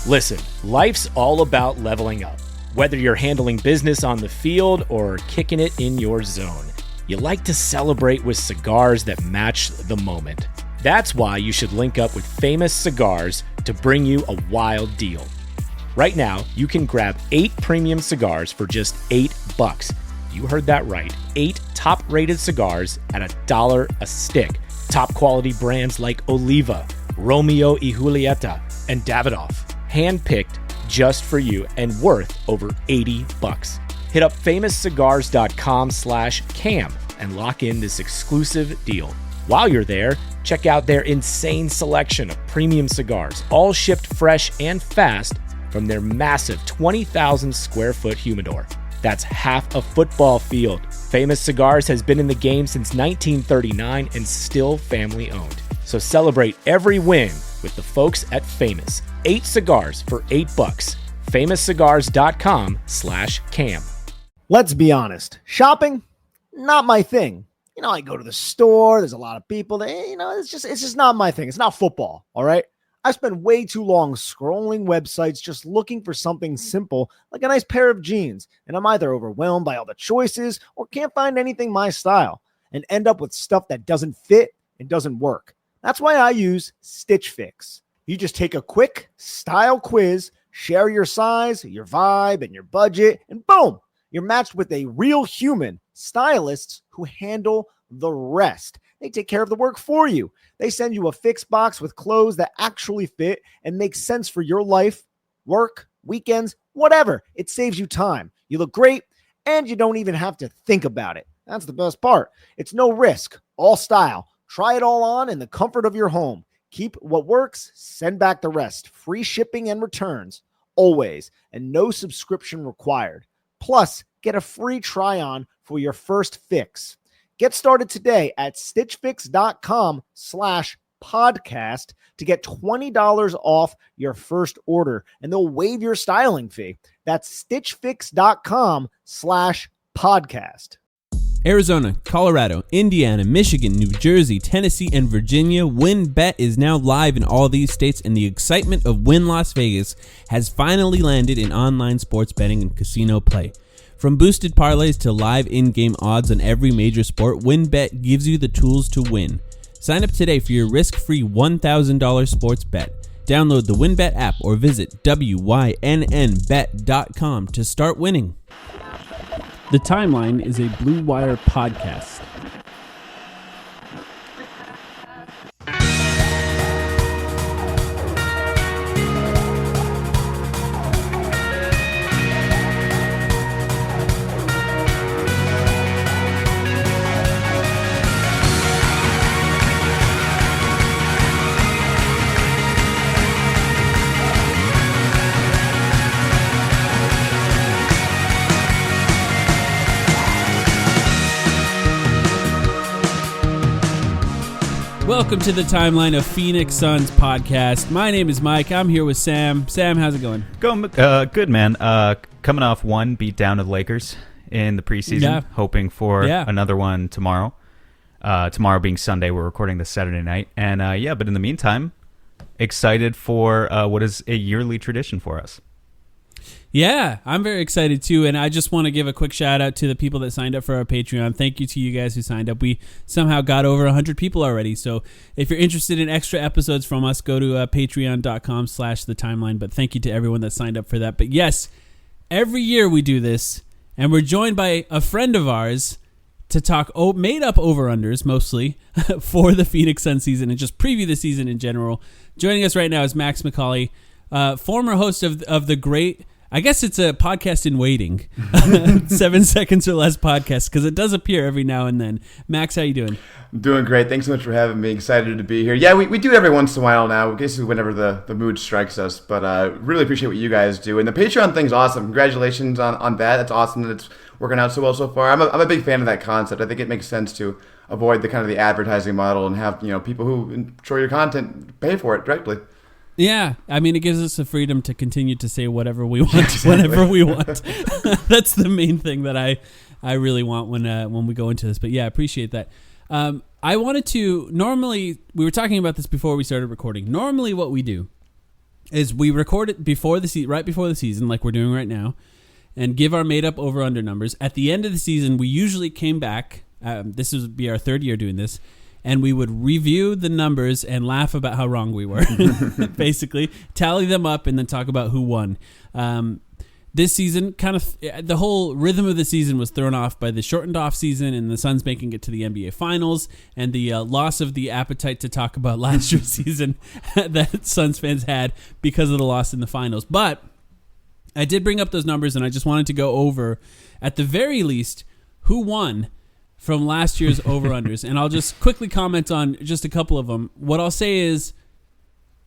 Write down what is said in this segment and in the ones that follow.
Listen, life's all about leveling up. Whether you're handling business on the field or kicking it in your zone, you like to celebrate with cigars that match the moment. That's why you should link up with Famous Cigars to bring you a wild deal. Right now, you can grab 8 premium cigars for just $8. You heard that right. 8 top-rated cigars at $1 a stick. Top quality brands like Oliva, Romeo y Julieta, and Davidoff. Handpicked just for you and worth over $80. Hit up famouscigars.com/cam and lock in this exclusive deal. While you're there, check out their insane selection of premium cigars, all shipped fresh and fast from their massive 20,000 square foot humidor. That's half a football field. Famous Cigars has been in the game since 1939 and still family owned. So celebrate every win with the folks at Famous. 8 cigars for $8. famouscigars.com/cam. Let's be honest. Shopping, not my thing. I go to the store. There's a lot of people that, it's just not my thing. It's not football. All right. I spend way too long scrolling websites just looking for something simple like a nice pair of jeans. And I'm either overwhelmed by all the choices or can't find anything my style and end up with stuff that doesn't fit and doesn't work. That's why I use Stitch Fix. You just take a quick style quiz, share your size, your vibe, and your budget, and boom, you're matched with a real human stylists who handle the rest. They take care of the work for you. They send you a fix box with clothes that actually fit and make sense for your life, work, weekends, whatever. It saves you time. You look great, and you don't even have to think about it. That's the best part. It's no risk, all style. Try it all on in the comfort of your home. Keep what works, send back the rest. Free shipping and returns, always, and no subscription required. Plus, get a free try-on for your first fix. Get started today at stitchfix.com/podcast to get $20 off your first order, and they'll waive your styling fee. That's stitchfix.com/podcast. Arizona, Colorado, Indiana, Michigan, New Jersey, Tennessee, and Virginia, WynnBET is now live in all these states, and the excitement of Wynn Las Vegas has finally landed in online sports betting and casino play. From boosted parlays to live in-game odds on every major sport, WynnBET gives you the tools to win. Sign up today for your risk-free $1,000 sports bet. Download the WynnBET app or visit wynnbet.com to start winning. The Timeline is a Blue Wire podcast. Welcome to the Timeline of Phoenix Suns podcast. My name is Mike. I'm here with Sam. Sam, how's it going? Going good, man. Coming off one beat down of the Lakers in the preseason, hoping for another one tomorrow. Tomorrow being Sunday, we're recording this Saturday night. And but in the meantime, excited for what is a yearly tradition for us. Yeah, I'm very excited too, and I just want to give a quick shout out to the people that signed up for our Patreon. Thank you to you guys who signed up. We somehow got over 100 people already, so if you're interested in extra episodes from us, go to patreon.com/thetimeline, but thank you to everyone that signed up for that. But yes, every year we do this, and we're joined by a friend of ours to talk made-up over-unders, mostly, for the Phoenix Suns season and just preview the season in general. Joining us right now is Max McCauley, former host of the great... I guess it's a podcast in waiting, 7 seconds or less podcast, because it does appear every now and then. Max, how you doing? I'm doing great. Thanks so much for having me. Excited to be here. Yeah, we do it every once in a while now, basically whenever the mood strikes us, but really appreciate what you guys do. And the Patreon thing's awesome. Congratulations on that. That's awesome that it's working out so well so far. I'm a big fan of that concept. I think it makes sense to avoid the kind of the advertising model and have people who enjoy your content pay for it directly. Yeah, I mean, it gives us the freedom to continue to say whatever we want, whenever we want. That's the main thing that I really want when we go into this. But yeah, I appreciate that. I wanted to, normally, we were talking about this before we started recording. Normally what we do is we record it right before the season, like we're doing right now, and give our made up over under numbers. At the end of the season, we usually came back. This would be our third year doing this, and we would review the numbers and laugh about how wrong we were. Basically, tally them up and then talk about who won. This season, kind of the whole rhythm of the season was thrown off by the shortened off season and the Suns making it to the NBA Finals and the loss of the appetite to talk about last year's season that Suns fans had because of the loss in the finals. But I did bring up those numbers, and I just wanted to go over, at the very least, who won from last year's over-unders. And I'll just quickly comment on just a couple of them. What I'll say is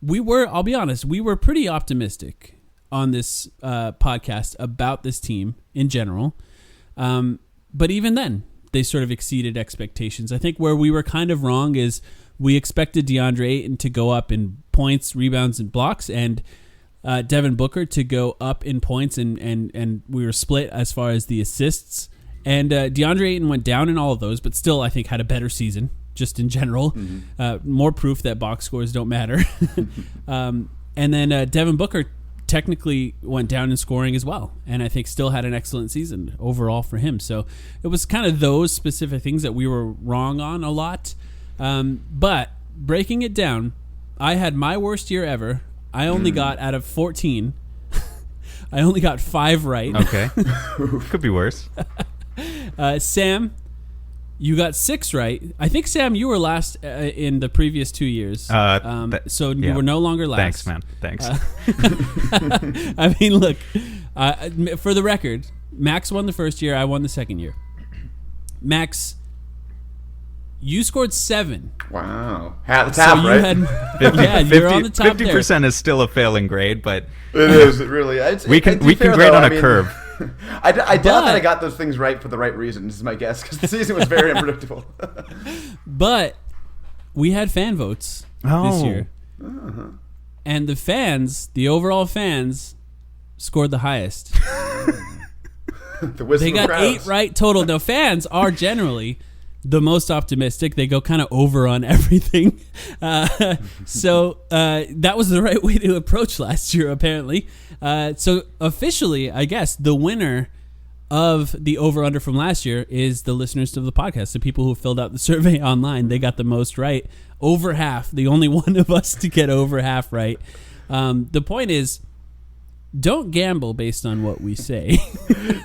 I'll be honest, we were pretty optimistic on this podcast about this team in general. But even then, they sort of exceeded expectations. I think where we were kind of wrong is we expected DeAndre Ayton to go up in points, rebounds, and blocks, and Devin Booker to go up in points, and we were split as far as the assists. And DeAndre Ayton went down in all of those, but still I think had a better season just in general. More proof that box scores don't matter. And then Devin Booker technically went down in scoring as well, and I think still had an excellent season overall for him. So it was kind of those specific things that we were wrong on a lot. But breaking it down, I had my worst year ever. I only got, out of 14, I only got 5 right. Okay. Could be worse. Sam, you got 6 right. I think, Sam, you were last in the previous 2 years. So you were no longer last. Thanks, man. Thanks. I mean, look, for the record, Max won the first year. I won the second year. Max, you scored 7. Wow. That's half, right? You're on the top 50% is still a failing grade, but... It is, it really. We can grade on a curve. I doubt that I got those things right for the right reasons, is my guess, because the season was very unpredictable. But we had fan votes this year. And the overall fans, scored the highest. They got 8 right total. Now, fans are generally the most optimistic. They go kind of over on everything. So that was the right way to approach last year, apparently. So officially, I guess, the winner of the over-under from last year is the listeners of the podcast, the people who filled out the survey online. They got the most right. Over half, the only one of us to get over half right. The point is, don't gamble based on what we say.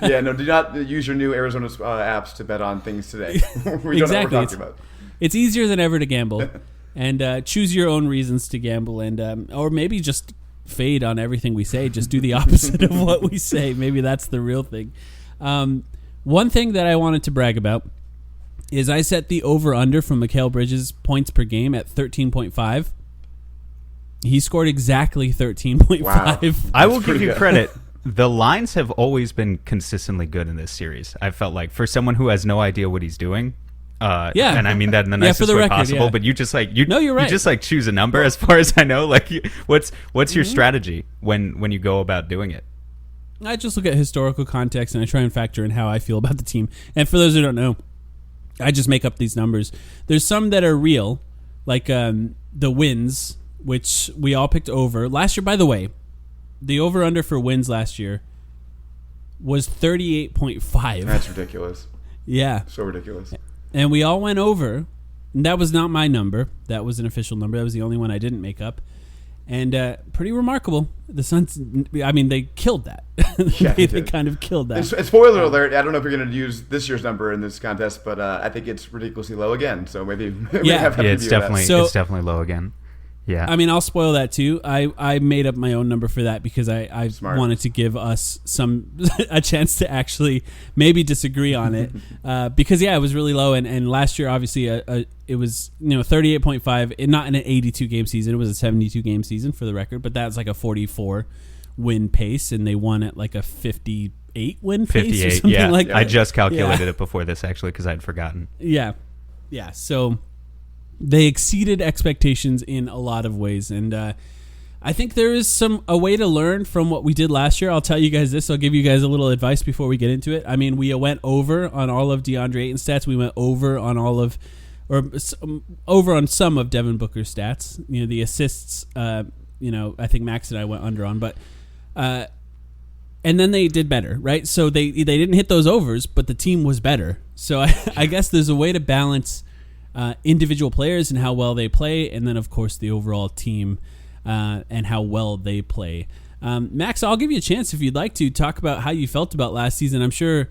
Yeah, no, do not use your new Arizona apps to bet on things today. We don't know what we're talking about. It's easier than ever to gamble. And choose your own reasons to gamble, and or maybe just fade on everything we say. Just do the opposite of what we say. Maybe that's the real thing. One thing that I wanted to brag about is I set the over-under from Mikal Bridges' points per game at 13.5. He scored exactly 13.5. Wow. I will give you credit. The lines have always been consistently good in this series. I felt like, for someone who has no idea what he's doing. And I mean that in the nicest way possible. But you just like you're right. You just like choose a number. As far as I know, like what's your strategy when you go about doing it? I just look at historical context and I try and factor in how I feel about the team. And for those who don't know, I just make up these numbers. There's some that are real, like the wins, which we all picked over. Last year, by the way, the over-under for wins last year was 38.5. That's ridiculous. Yeah. So ridiculous. And we all went over. And that was not my number. That was an official number. That was the only one I didn't make up. And pretty remarkable. The Suns, I mean, they killed that. They kind of killed that. Spoiler alert, I don't know if you're going to use this year's number in this contest, but I think it's ridiculously low again. So maybe it's definitely low again. Yeah. I mean, I'll spoil that too. I made up my own number for that because I wanted to give us a chance to actually maybe disagree on it. Because it was really low, and last year obviously it was 38.5, not in an 82 game season. It was a 72 game season for the record, but that's like a 44 win pace, and they won at like a 58 win pace or something like that. I just calculated it before this actually because I'd forgotten. Yeah. So they exceeded expectations in a lot of ways, and I think there is a way to learn from what we did last year. I'll tell you guys this. I'll give you guys a little advice before we get into it. I mean, we went over on all of DeAndre Ayton's stats. We went over on over on some of Devin Booker's stats. The assists I think Max and I went under on, but and then they did better, right? So they didn't hit those overs, but the team was better. So I guess there's a way to balance individual players and how well they play, and then of course the overall team and how well they play. Max, I'll give you a chance if you'd like to talk about how you felt about last season. I'm sure,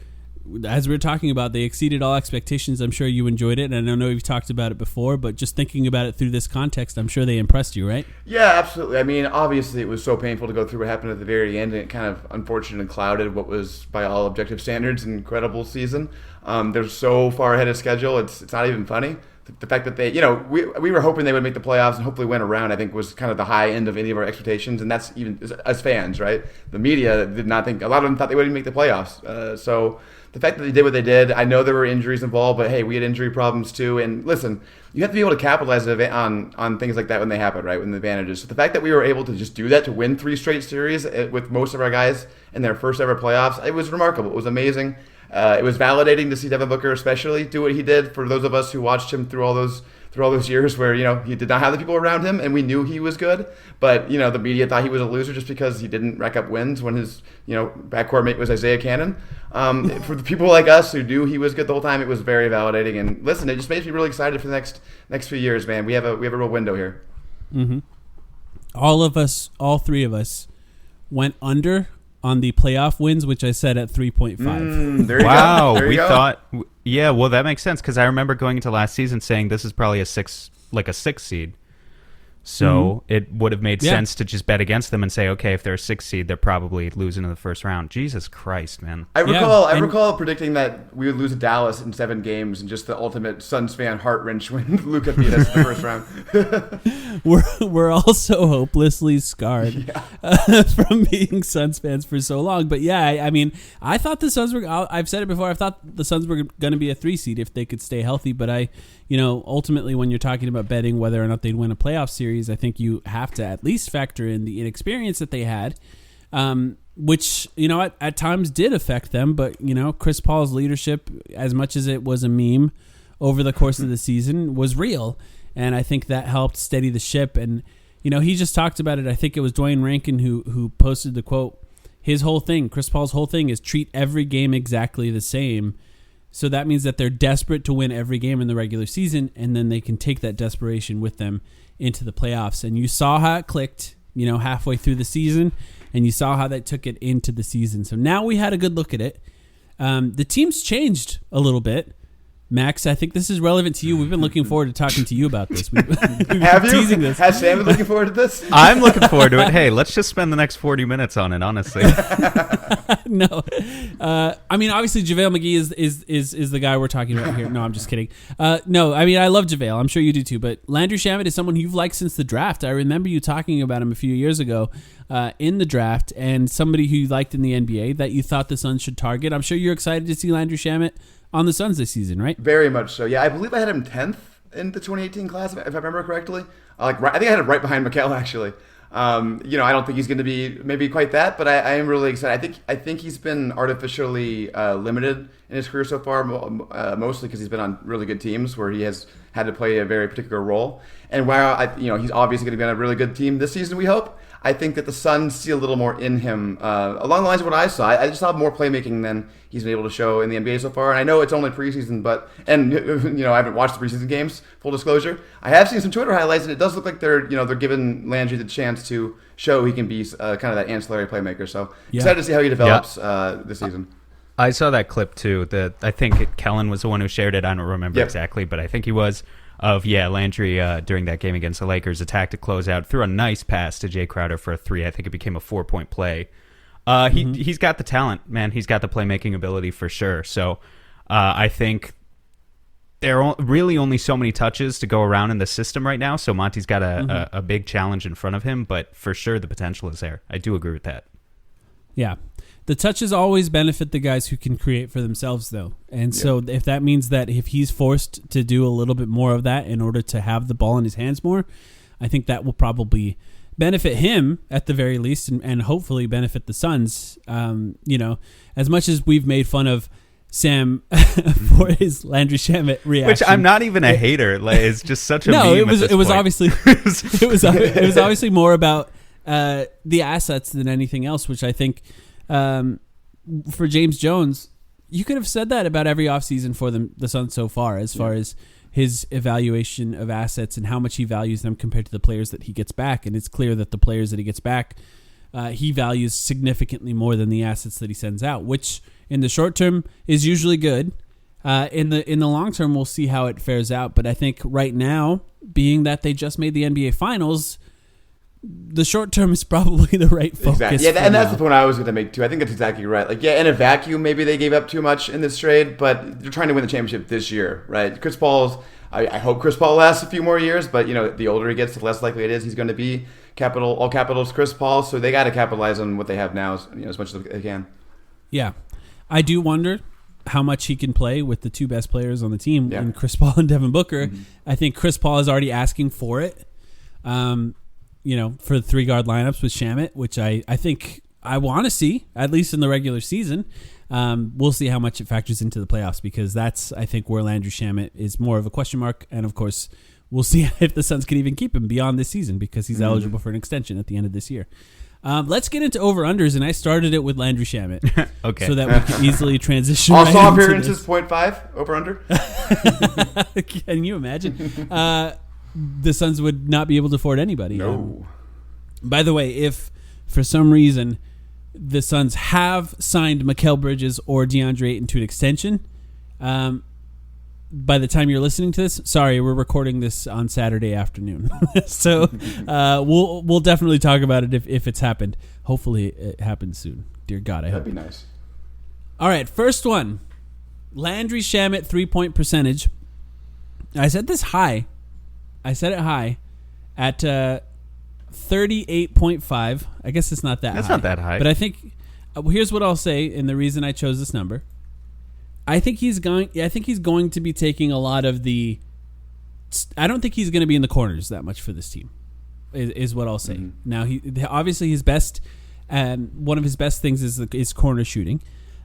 as we were talking about, they exceeded all expectations. I'm sure you enjoyed it, and I know you've talked about it before, but just thinking about it through this context, I'm sure they impressed you, right? Yeah, absolutely. I mean, obviously it was so painful to go through what happened at the very end, and it kind of unfortunately clouded what was, by all objective standards, an incredible season. They're so far ahead of schedule, it's not even funny. The fact that they, we were hoping they would make the playoffs and hopefully win around, I think, was kind of the high end of any of our expectations, and that's even as fans, right? The media did not think, a lot of them thought they wouldn't make the playoffs. So the fact that they did what they did, I know there were injuries involved, but hey, we had injury problems too. And listen, you have to be able to capitalize on things like that when they happen, right? When the advantages. So the fact that we were able to just do that, to win 3 straight series with most of our guys in their first ever playoffs, it was remarkable. It was amazing. It was validating to see Devin Booker especially do what he did. For those of us who watched him through all those years where he did not have the people around him, and we knew he was good, but the media thought he was a loser just because he didn't rack up wins when his backcourt mate was Isaiah Cannon. For the people like us who knew he was good the whole time, it was very validating. And listen, it just makes me really excited for the next few years, man. We have a real window here. Mm-hmm. All 3 of us went under on the playoff wins, which I said at 3.5. There you wow, go. There you we go. thought, yeah, well, that makes sense because I remember going into last season saying this is probably a 6 seed. So it would have made sense to just bet against them and say, okay, if they're a 6 seed, they're probably losing in the first round. Jesus Christ, man. I recall predicting that we would lose to Dallas in 7 games, and just the ultimate Suns fan heart wrench when Luka beat us in the first round. We're also hopelessly scarred from being Suns fans for so long. But yeah, I mean, I thought the Suns were. I've said it before. I thought the Suns were going to be a 3 seed if they could stay healthy. But ultimately, when you're talking about betting whether or not they'd win a playoff series, I think you have to at least factor in the inexperience that they had, which at times did affect them. But Chris Paul's leadership, as much as it was a meme over the course of the season, was real, and I think that helped steady the ship. And he just talked about it. I think it was Dwayne Rankin who posted the quote. His whole thing, Chris Paul's whole thing, is treat every game exactly the same. So that means that they're desperate to win every game in the regular season, and then they can take that desperation with them into the playoffs. And you saw how it clicked, halfway through the season, and you saw how they took it into the season. So now we had a good look at it. The team's changed a little bit. Max, I think this is relevant to you. We've been looking forward to talking to you about this. We've been Have you? teasing this. Has Sam been looking forward to this? I'm looking forward to it. Hey, let's just spend the next 40 minutes on it, honestly. No. I mean, obviously, JaVale McGee is the guy we're talking about here. No, I'm just kidding. No, I mean, I love JaVale. I'm sure you do too. But Landry Shamet is someone you've liked since the draft. I remember you talking about him a few years ago in the draft, and somebody who you liked in the NBA that you thought the Suns should target. I'm sure you're excited to see Landry Shamet on the Suns this season, right? Very much so. Yeah, I believe I had him 10th in the 2018 class, if I remember correctly. I think I had him right behind McCauley, actually. I don't think he's going to be maybe quite that, but I am really excited. I think he's been artificially limited in his career so far, mostly because he's been on really good teams where he has had to play a very particular role. And while he's obviously going to be on a really good team this season, we hope. I think that the Suns see a little more in him along the lines of what I saw. I just saw more playmaking than he's been able to show in the NBA so far. And I know it's only preseason, I haven't watched the preseason games. Full disclosure, I have seen some Twitter highlights, and it does look like they're giving Landry the chance to show he can be kind of that ancillary playmaker. So excited to see how he develops this season. I saw that clip too. I think Kellen was the one who shared it. I don't remember exactly, but I think he was. Landry during that game against the Lakers attacked a closeout, threw a nice pass to Jay Crowder for a 3. I think it became a 4-point play. He's got the talent, man. He's got the playmaking ability for sure. So I think there are really only so many touches to go around in the system right now. So Monty's got a big challenge in front of him, but for sure the potential is there. I do agree with that. Yeah. The touches always benefit the guys who can create for themselves, though. And so if that means that if he's forced to do a little bit more of that in order to have the ball in his hands more, I think that will probably benefit him at the very least and hopefully benefit the Suns. As much as we've made fun of Sam for his Landry Shamet reaction, which I'm not even a hater. Like, it's just such a meme it was obviously it was obviously more about the assets than anything else, which I think for James Jones, you could have said that about every offseason for the Suns so far, as far as his evaluation of assets and how much he values them compared to the players that he gets back. And it's clear that the players that he gets back, he values significantly more than the assets that he sends out, which in the short term is usually good. In the long term, we'll see how it fares out. But I think right now, being that they just made the NBA Finals, the short term is probably the right focus. Exactly. Yeah, and that's the point I was going to make too. I think that's exactly right. Like, yeah, in a vacuum, maybe they gave up too much in this trade, but they're trying to win the championship this year, right? Chris Paul's. I hope Chris Paul lasts a few more years, but the older he gets, the less likely it is he's going to be all capitals Chris Paul. So they got to capitalize on what they have now, as much as they can. Yeah, I do wonder how much he can play with the two best players on the team, in Chris Paul and Devin Booker. Mm-hmm. I think Chris Paul is already asking for it. For the 3-guard lineups with Shamet, which I think I want to see, at least in the regular season. We'll see how much it factors into the playoffs, because that's, I think, where Landry Shamet is more of a question mark. And, of course, we'll see if the Suns can even keep him beyond this season, because he's eligible for an extension at the end of this year. Let's get into over-unders, and I started it with Landry Shamet. Okay. So that we can easily transition all saw appearances, 0.5, over-under. Can you imagine? The Suns would not be able to afford anybody. No. By the way, if for some reason the Suns have signed Mikal Bridges or DeAndre Ayton to an extension, by the time you're listening to this, sorry, we're recording this on Saturday afternoon. So we'll definitely talk about it if it's happened. Hopefully it happens soon. Dear God, I hope. That'd be nice. All right, first one. Landry Shamet 3-point percentage. I said this high. I set it high at 38.5. I guess it's not that high. That's not that high. But I think here's what I'll say, and the reason I chose this number. I think he's going to be taking a lot of the. I don't think he's going to be in the corners that much for this team, is what I'll say. Mm-hmm. Now, obviously his best, one of his best things is corner shooting.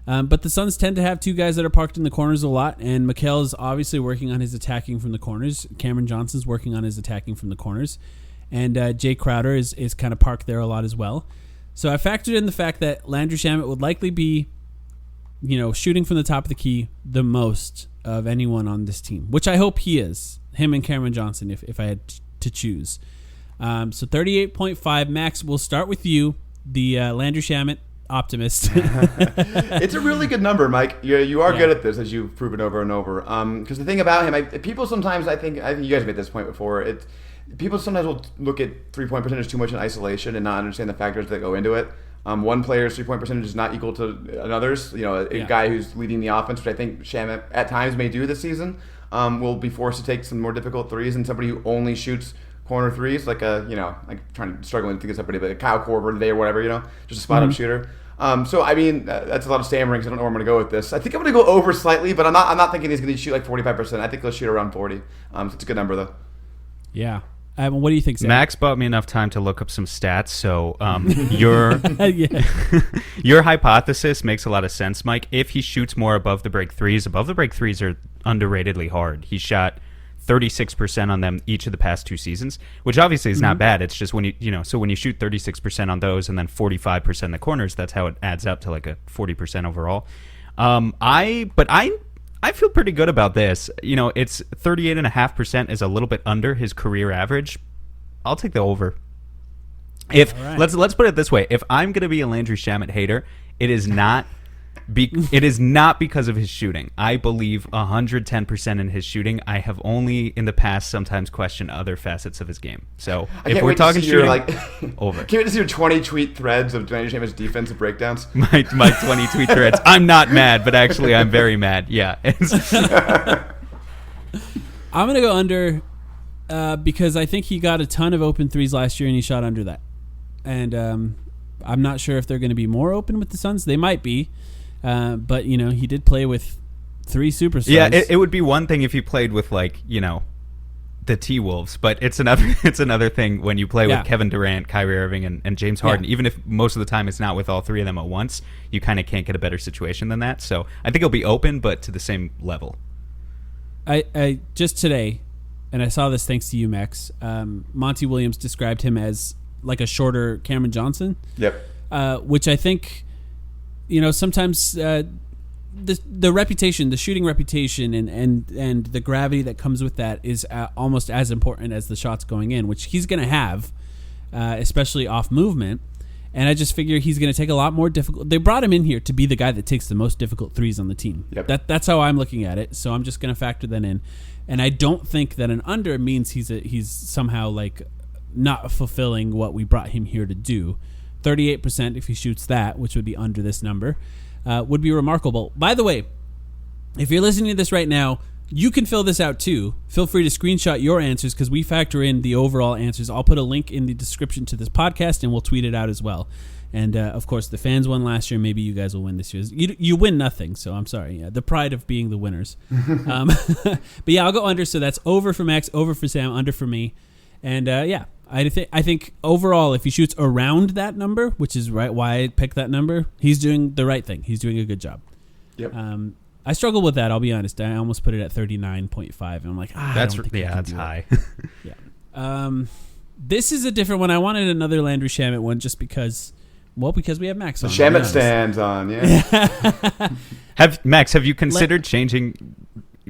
But the Suns tend to have two guys that are parked in the corners a lot, and Mikal is obviously working on his attacking from the corners. Cameron Johnson's working on his attacking from the corners, and Jay Crowder is kind of parked there a lot as well. So I factored in the fact that Landry Shamet would likely be, shooting from the top of the key the most of anyone on this team, which I hope he is, him and Cameron Johnson, if I had to choose. So 38.5. Max, we'll start with you, the Landry Shamet optimist. It's a really good number, Mike. You are good at this, as you've proven over and over. Because the thing about him, people sometimes, I think you guys made this point before. People sometimes will look at 3-point percentage too much in isolation and not understand the factors that go into it. One player's 3-point percentage is not equal to another's. A guy who's leading the offense, which I think Shamet at times may do this season, will be forced to take some more difficult threes, and somebody who only shoots corner threes, like struggling to think of somebody, but a Kyle Korver today or whatever, just a spot-up shooter. So I mean, that's a lot of stammering. So I don't know where I'm going to go with this. I think I'm going to go over slightly, but I'm not thinking he's going to shoot like 45%. I think he'll shoot around 40. So it's a good number though. Yeah. What do you think, Zach? Max bought me enough time to look up some stats, so your hypothesis makes a lot of sense, Mike. If he shoots more above the break threes are underratedly hard. He shot 36% on them each of the past 2 seasons, which obviously is not bad. It's just when so when you shoot 36% on those and then 45% in the corners, that's how it adds up to like a 40% overall. I feel pretty good about this. It's 38.5% is a little bit under his career average. I'll take the over. Let's put it this way: if I'm going to be a Landry Shamet hater, it is not because of his shooting. I believe 110% in his shooting. I have only in the past sometimes questioned other facets of his game. So if we're talking shooting, over. Can't wait to see your 20 tweet threads of Landry Shamet's defensive breakdowns. My 20 tweet threads. I'm not mad, but actually I'm very mad. Yeah. I'm going to go under because I think he got a ton of open threes last year and he shot under that. And I'm not sure if they're going to be more open with the Suns. They might be. But he did play with 3 superstars. Yeah, it would be one thing if you played with the T-Wolves, but it's another thing when you play with Kevin Durant, Kyrie Irving, and James Harden. Even if most of the time it's not with all 3 of them at once, you kind of can't get a better situation than that. So I think it'll be open, but to the same level. I just today, and I saw this thanks to you, Max. Monty Williams described him as like a shorter Cameron Johnson. Yep. Which I think, sometimes the reputation, the shooting reputation, and the gravity that comes with that is almost as important as the shots going in, which he's going to have, especially off movement. And I just figure he's going to take a lot more difficult. They brought him in here to be the guy that takes the most difficult threes on the team. Yep. That's how I'm looking at it. So I'm just going to factor that in. And I don't think that an under means he's somehow like not fulfilling what we brought him here to do. 38% if he shoots that, which would be under this number, would be remarkable. By the way, if you're listening to this right now, you can fill this out too. Feel free to screenshot your answers because we factor in the overall answers. I'll put a link in the description to this podcast and we'll tweet it out as well. And of course, the fans won last year. Maybe you guys will win this year. You win nothing, so I'm sorry. Yeah, the pride of being the winners. But yeah, I'll go under. So that's over for Max, over for Sam, under for me. And yeah, I think overall, if he shoots around that number, which is right why I picked that number, he's doing the right thing. He's doing a good job. Yep. I struggle with that. I'll be honest. I almost put it at 39.5, and I'm like, that's high. Yeah. This is a different one. I wanted another Landry Shamet one just because we have Max on. The Shamet stands on. Yeah. Have you considered changing,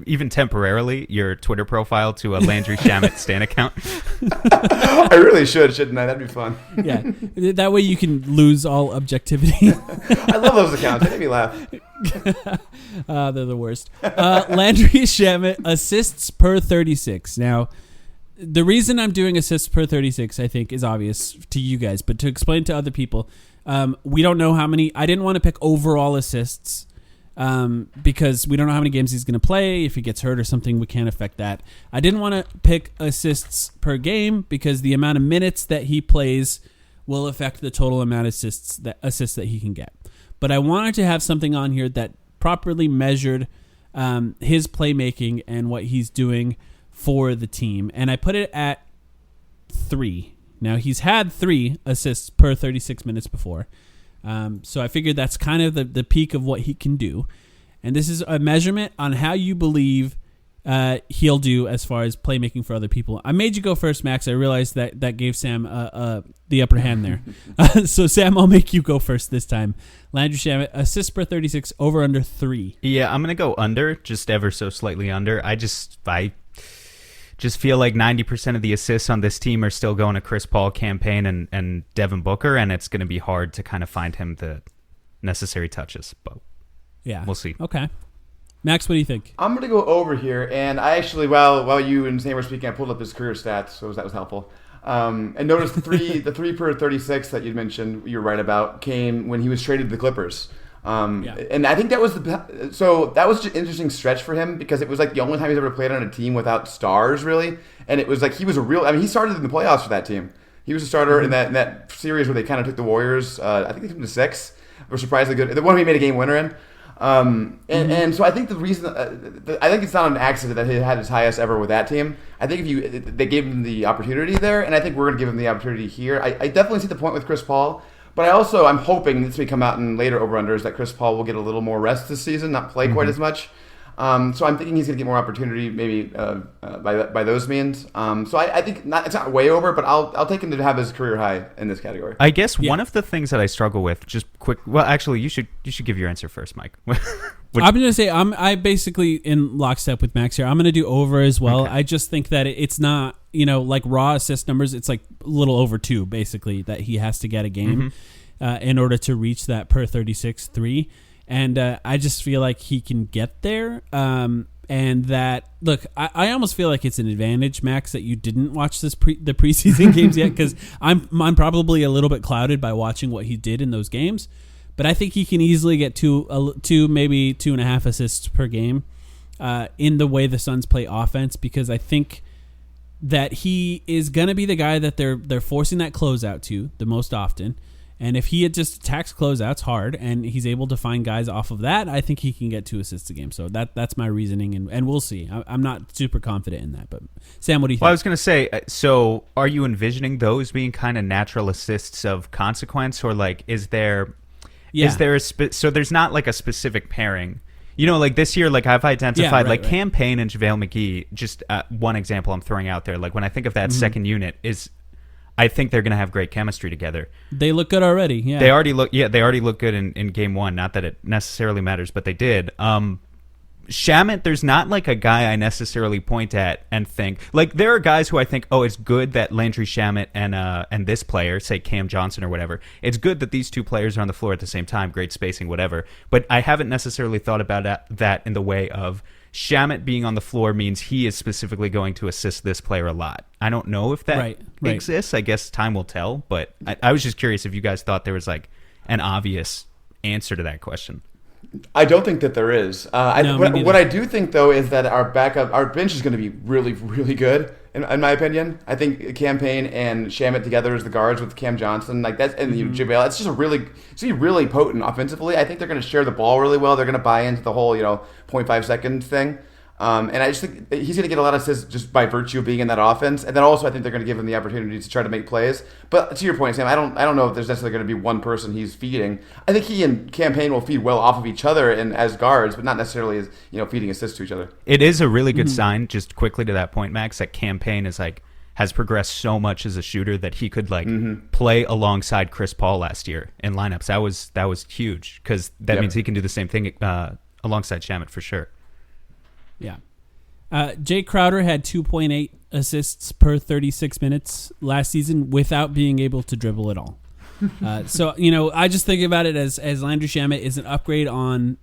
even temporarily, your Twitter profile to a Landry Shamet stan account? I really shouldn't I? That'd be fun. Yeah, that way you can lose all objectivity. I love those accounts. They make me laugh. They're the worst. Landry Shamet, assists per 36. Now, the reason I'm doing assists per 36, I think, is obvious to you guys, but to explain to other people, we don't know how many. I didn't want to pick overall assists. Because we don't know how many games he's going to play. If he gets hurt or something, we can't affect that. I didn't want to pick assists per game because the amount of minutes that he plays will affect the total amount of assists that he can get. But I wanted to have something on here that properly measured his playmaking and what he's doing for the team. And I put it at 3. Now, he's had 3 assists per 36 minutes before. So I figured that's kind of the peak of what he can do. And this is a measurement on how you believe he'll do as far as playmaking for other people. I made you go first, Max. I realized that gave Sam the upper hand there. So, Sam, I'll make you go first this time. Landry Shamet, assists per 36, over under 3. Yeah, I'm going to go under, just ever so slightly under. I just feel like 90% of the assists on this team are still going to Chris Paul, Campaign, and Devin Booker, and it's going to be hard to kind of find him the necessary touches. But yeah, we'll see. Okay. Max, what do you think? I'm going to go over here, and I actually, while you and Sam were speaking, I pulled up his career stats, so that was helpful. And notice the 3 per 36 that you mentioned, you're right about, came when he was traded to the Clippers. And I think that was an interesting stretch for him because it was like the only time he's ever played on a team without stars, really. And it was like he started in the playoffs for that team. He was a starter in that series where they kind of took the Warriors. I think they took them to 6. Were surprisingly good. The one he made a game winner in. And so I think the reason I think it's not an accident that he had his highest ever with that team. I think they gave him the opportunity there, and I think we're going to give him the opportunity here. I definitely see the point with Chris Paul. But I'm hoping this may come out in later over-unders that Chris Paul will get a little more rest this season, not play quite as much. So I'm thinking he's going to get more opportunity maybe by those means. So I think it's not way over, but I'll take him to have his career high in this category. I guess one of the things that I struggle with, just quick. Well, actually, you should give your answer first, Mike. I'm going to say I basically in lockstep with Max here. I'm going to do over as well. Okay. I just think that it's not like raw assist numbers. It's like a little over 2 basically that he has to get a game in order to reach that per 36 3. And I just feel like he can get there. And that, look, I almost feel like it's an advantage, Max, that you didn't watch the preseason games yet, because I'm probably a little bit clouded by watching what he did in those games. But I think he can easily get 2, maybe 2.5 assists per game in the way the Suns play offense, because I think that he is going to be the guy that they're forcing that closeout to the most often. And if he just attacks closeouts hard and he's able to find guys off of that, I think he can get 2 assists a game. So that's my reasoning, and we'll see. I'm not super confident in that. But Sam, what do you think? Well, I was going to say, so are you envisioning those being kind of natural assists of consequence, or like is there so there's not like a specific pairing? Like this year, like I've identified Campaign and JaVale McGee, just one example I'm throwing out there. Like when I think of that second unit I think they're going to have great chemistry together. They look good already. Yeah, they already look good in game one. Not that it necessarily matters, but they did. Shamet, there's not like a guy I necessarily point at and think like there are guys who I think, oh, it's good that Landry Shamet and this player, say Cam Johnson or whatever, it's good that these two players are on the floor at the same time, great spacing, whatever. But I haven't necessarily thought about that in the way of Shamet being on the floor means he is specifically going to assist this player a lot. I don't know if that exists. I guess time will tell. But I was just curious if you guys thought there was like an obvious answer to that question. I don't think that there is. What I do think, though, is that our bench is going to be really, really good, in my opinion. I think Cam-Payne and Shamet together as the guards with Cam Johnson, like that's, and JBL, it's just it's really potent offensively. I think they're going to share the ball really well. They're going to buy into the whole 0.5 second thing. And I just think he's going to get a lot of assists just by virtue of being in that offense. And then also I think they're going to give him the opportunity to try to make plays. But to your point, Sam, I don't know if there's necessarily going to be one person he's feeding. I think he and Cam-Payne will feed well off of each other and as guards, but not necessarily as feeding assists to each other. It is a really good sign, just quickly to that point, Max, that Cam-Payne is has progressed so much as a shooter that he could play alongside Chris Paul last year in lineups. That was huge because that means he can do the same thing alongside Shamet for sure. Yeah. Jay Crowder had 2.8 assists per 36 minutes last season without being able to dribble at all. So, I just think about it as Landry Shamet is an upgrade on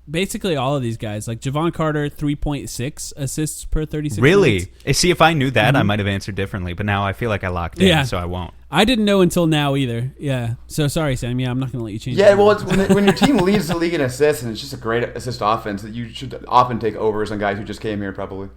basically all of these guys. Like Javon Carter, 3.6 assists per 36 minutes. Really? See, if I knew that, I might have answered differently. But now I feel like I locked in, so I won't. I didn't know until now either. Yeah. So sorry, Sam. Yeah, I'm not going to let you change. Yeah, well, it's when your team leads the league in assists and it's just a great assist offense that you should often take overs on guys who just came here probably.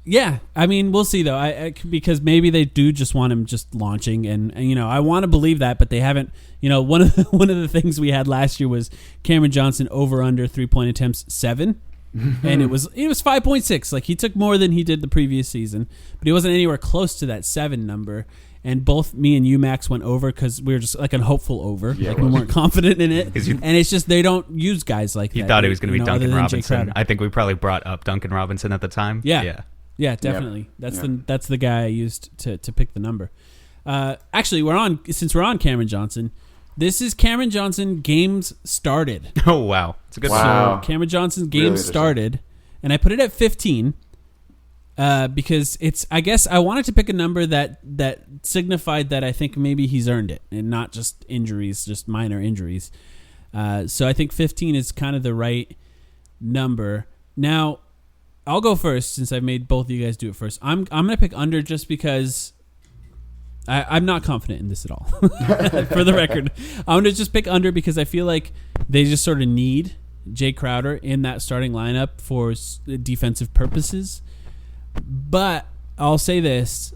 Yeah, I mean, we'll see though. Because maybe they do just want him just launching, and I want to believe that, but they haven't. One of the things we had last year was Cameron Johnson over under 3-point attempts 7, and it was 5.6. Like he took more than he did the previous season, but he wasn't anywhere close to that 7 number. And both me and you, Max, went over because we were just like a hopeful over. Yeah, like we weren't confident in it. And it's just they don't use guys like that. You thought it was going to be Duncan Robinson. I think we probably brought up Duncan Robinson at the time. Yeah, definitely. That's the guy I used to pick the number. Actually, since we're on Cameron Johnson, this is Cameron Johnson games started. Oh, wow. It's a good one. So Cameron Johnson's games started, and I put it at 15. Because I guess I wanted to pick a number that signified that I think maybe he's earned it and not just injuries, just minor injuries. So I think 15 is kind of the right number. Now, I'll go first since I've made both of you guys do it first. I'm going to pick under just because I'm not confident in this at all. For the record, I'm going to just pick under because I feel like they just sort of need Jay Crowder in that starting lineup for defensive purposes. But I'll say this.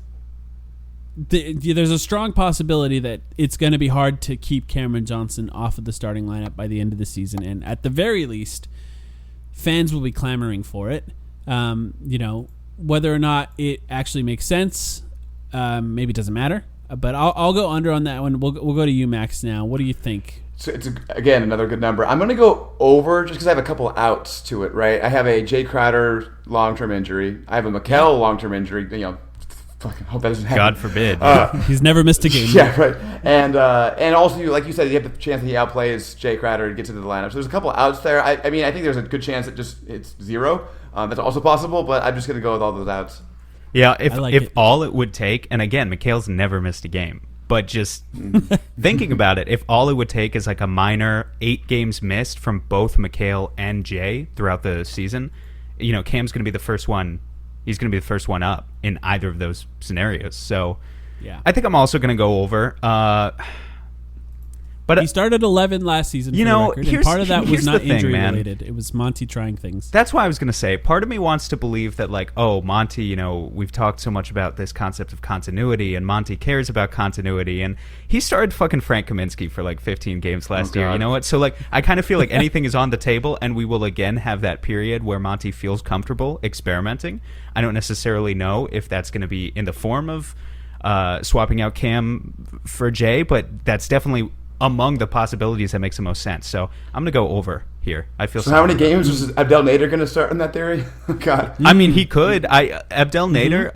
There's a strong possibility that it's going to be hard to keep Cameron Johnson off of the starting lineup by the end of the season. And at the very least, fans will be clamoring for it. Whether or not it actually makes sense, maybe it doesn't matter. But I'll go under on that one. We'll go to you, Max, now. What do you think? So it's, again, another good number. I'm going to go over just because I have a couple outs to it, right? I have a Jay Crowder long-term injury. I have a McCall long-term injury. Fucking hope that doesn't happen. God forbid. He's never missed a game. Yeah, right. And also, like you said, you have the chance that he outplays Jay Crowder to get to the lineup. So there's a couple outs there. I think there's a good chance that it's 0. That's also possible, but I'm just going to go with all those outs. Yeah, if all it would take, and again, McHale's never missed a game. But just thinking about it, if all it would take is like a minor 8 games missed from both McHale and Jay throughout the season, Cam's going to be the first one. He's going to be the first one up in either of those scenarios. So yeah, I think I'm also going to go over. But he started 11 last season, for the record, and part of that was not injury related. It was Monty trying things. That's why I was going to say, part of me wants to believe that, Monty, we've talked so much about this concept of continuity, and Monty cares about continuity, and he started fucking Frank Kaminsky for 15 games last year. You know what? So, I kind of feel like anything is on the table, and we will again have that period where Monty feels comfortable experimenting. I don't necessarily know if that's going to be in the form of swapping out Cam for Jay, but that's definitely among the possibilities that makes the most sense. So I'm going to go over here. here. I feel so. How many games was Abdel Nader going to start in that theory? God. I mean, he could. Abdel Nader,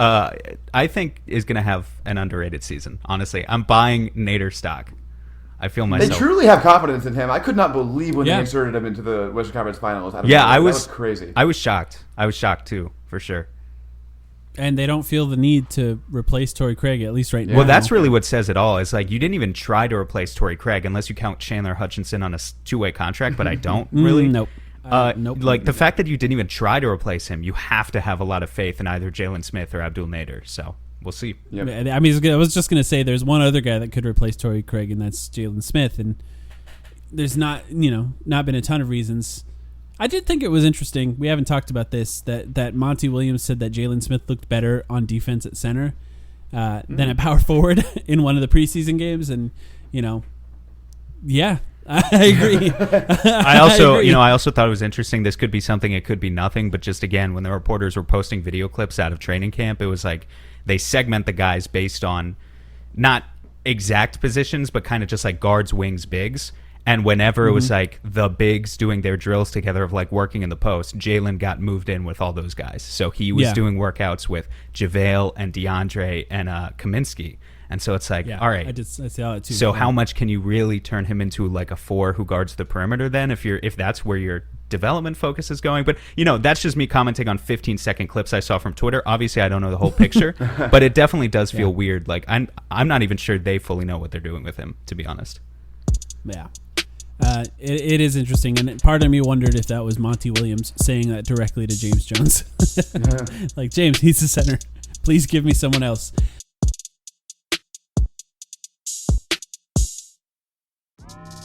I think, is going to have an underrated season. Honestly, I'm buying Nader stock. I feel myself. They truly have confidence in him. I could not believe when they inserted him into the Western Conference Finals. That was crazy. I was shocked. I was shocked too, for sure. And they don't feel the need to replace Torrey Craig, at least right now. Well, that's really what says it all. It's like you didn't even try to replace Torrey Craig unless you count Chandler Hutchinson on a two-way contract, but I don't really. Nope. Like the fact that you didn't even try to replace him, you have to have a lot of faith in either Jalen Smith or Abdul Nader. So we'll see. Yep. I mean, I was just going to say there's one other guy that could replace Torrey Craig, and that's Jalen Smith. And there's not been a ton of reasons. I did think it was interesting. We haven't talked about this, that Monty Williams said that Jalen Smith looked better on defense at center than at power forward in one of the preseason games. And, I agree. I also thought it was interesting. This could be something, it could be nothing. But just again, when the reporters were posting video clips out of training camp, it was like they segment the guys based on not exact positions, but kind of just like guards, wings, bigs. And whenever it was like the bigs doing their drills together of like working in the post, Jalen got moved in with all those guys. So he was doing workouts with JaVale and DeAndre and Kaminsky. And so it's like, all right. I saw it too. So how much can you really turn him into like a 4 who guards the perimeter then if that's where your development focus is going? But, that's just me commenting on 15-second clips I saw from Twitter. Obviously, I don't know the whole picture, but it definitely does feel weird. Like I'm not even sure they fully know what they're doing with him, to be honest. Yeah. It is interesting, and part of me wondered if that was Monty Williams saying that directly to James Jones. Like, James, he's the center. Please give me someone else.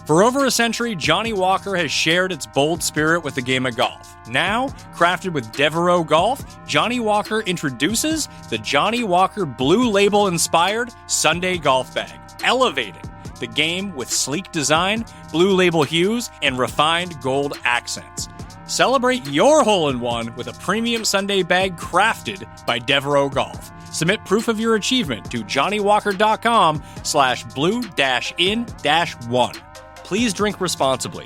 For over a century, Johnny Walker has shared its bold spirit with the game of golf. Now, crafted with Devereaux Golf, Johnny Walker introduces the Johnny Walker Blue Label-inspired Sunday Golf Bag, elevating the game with sleek design, blue label hues, and refined gold accents. Celebrate your hole-in-one with a premium Sunday bag crafted by Devereaux Golf. Submit proof of your achievement to johnnywalker.com/blue-in-1. Please drink responsibly.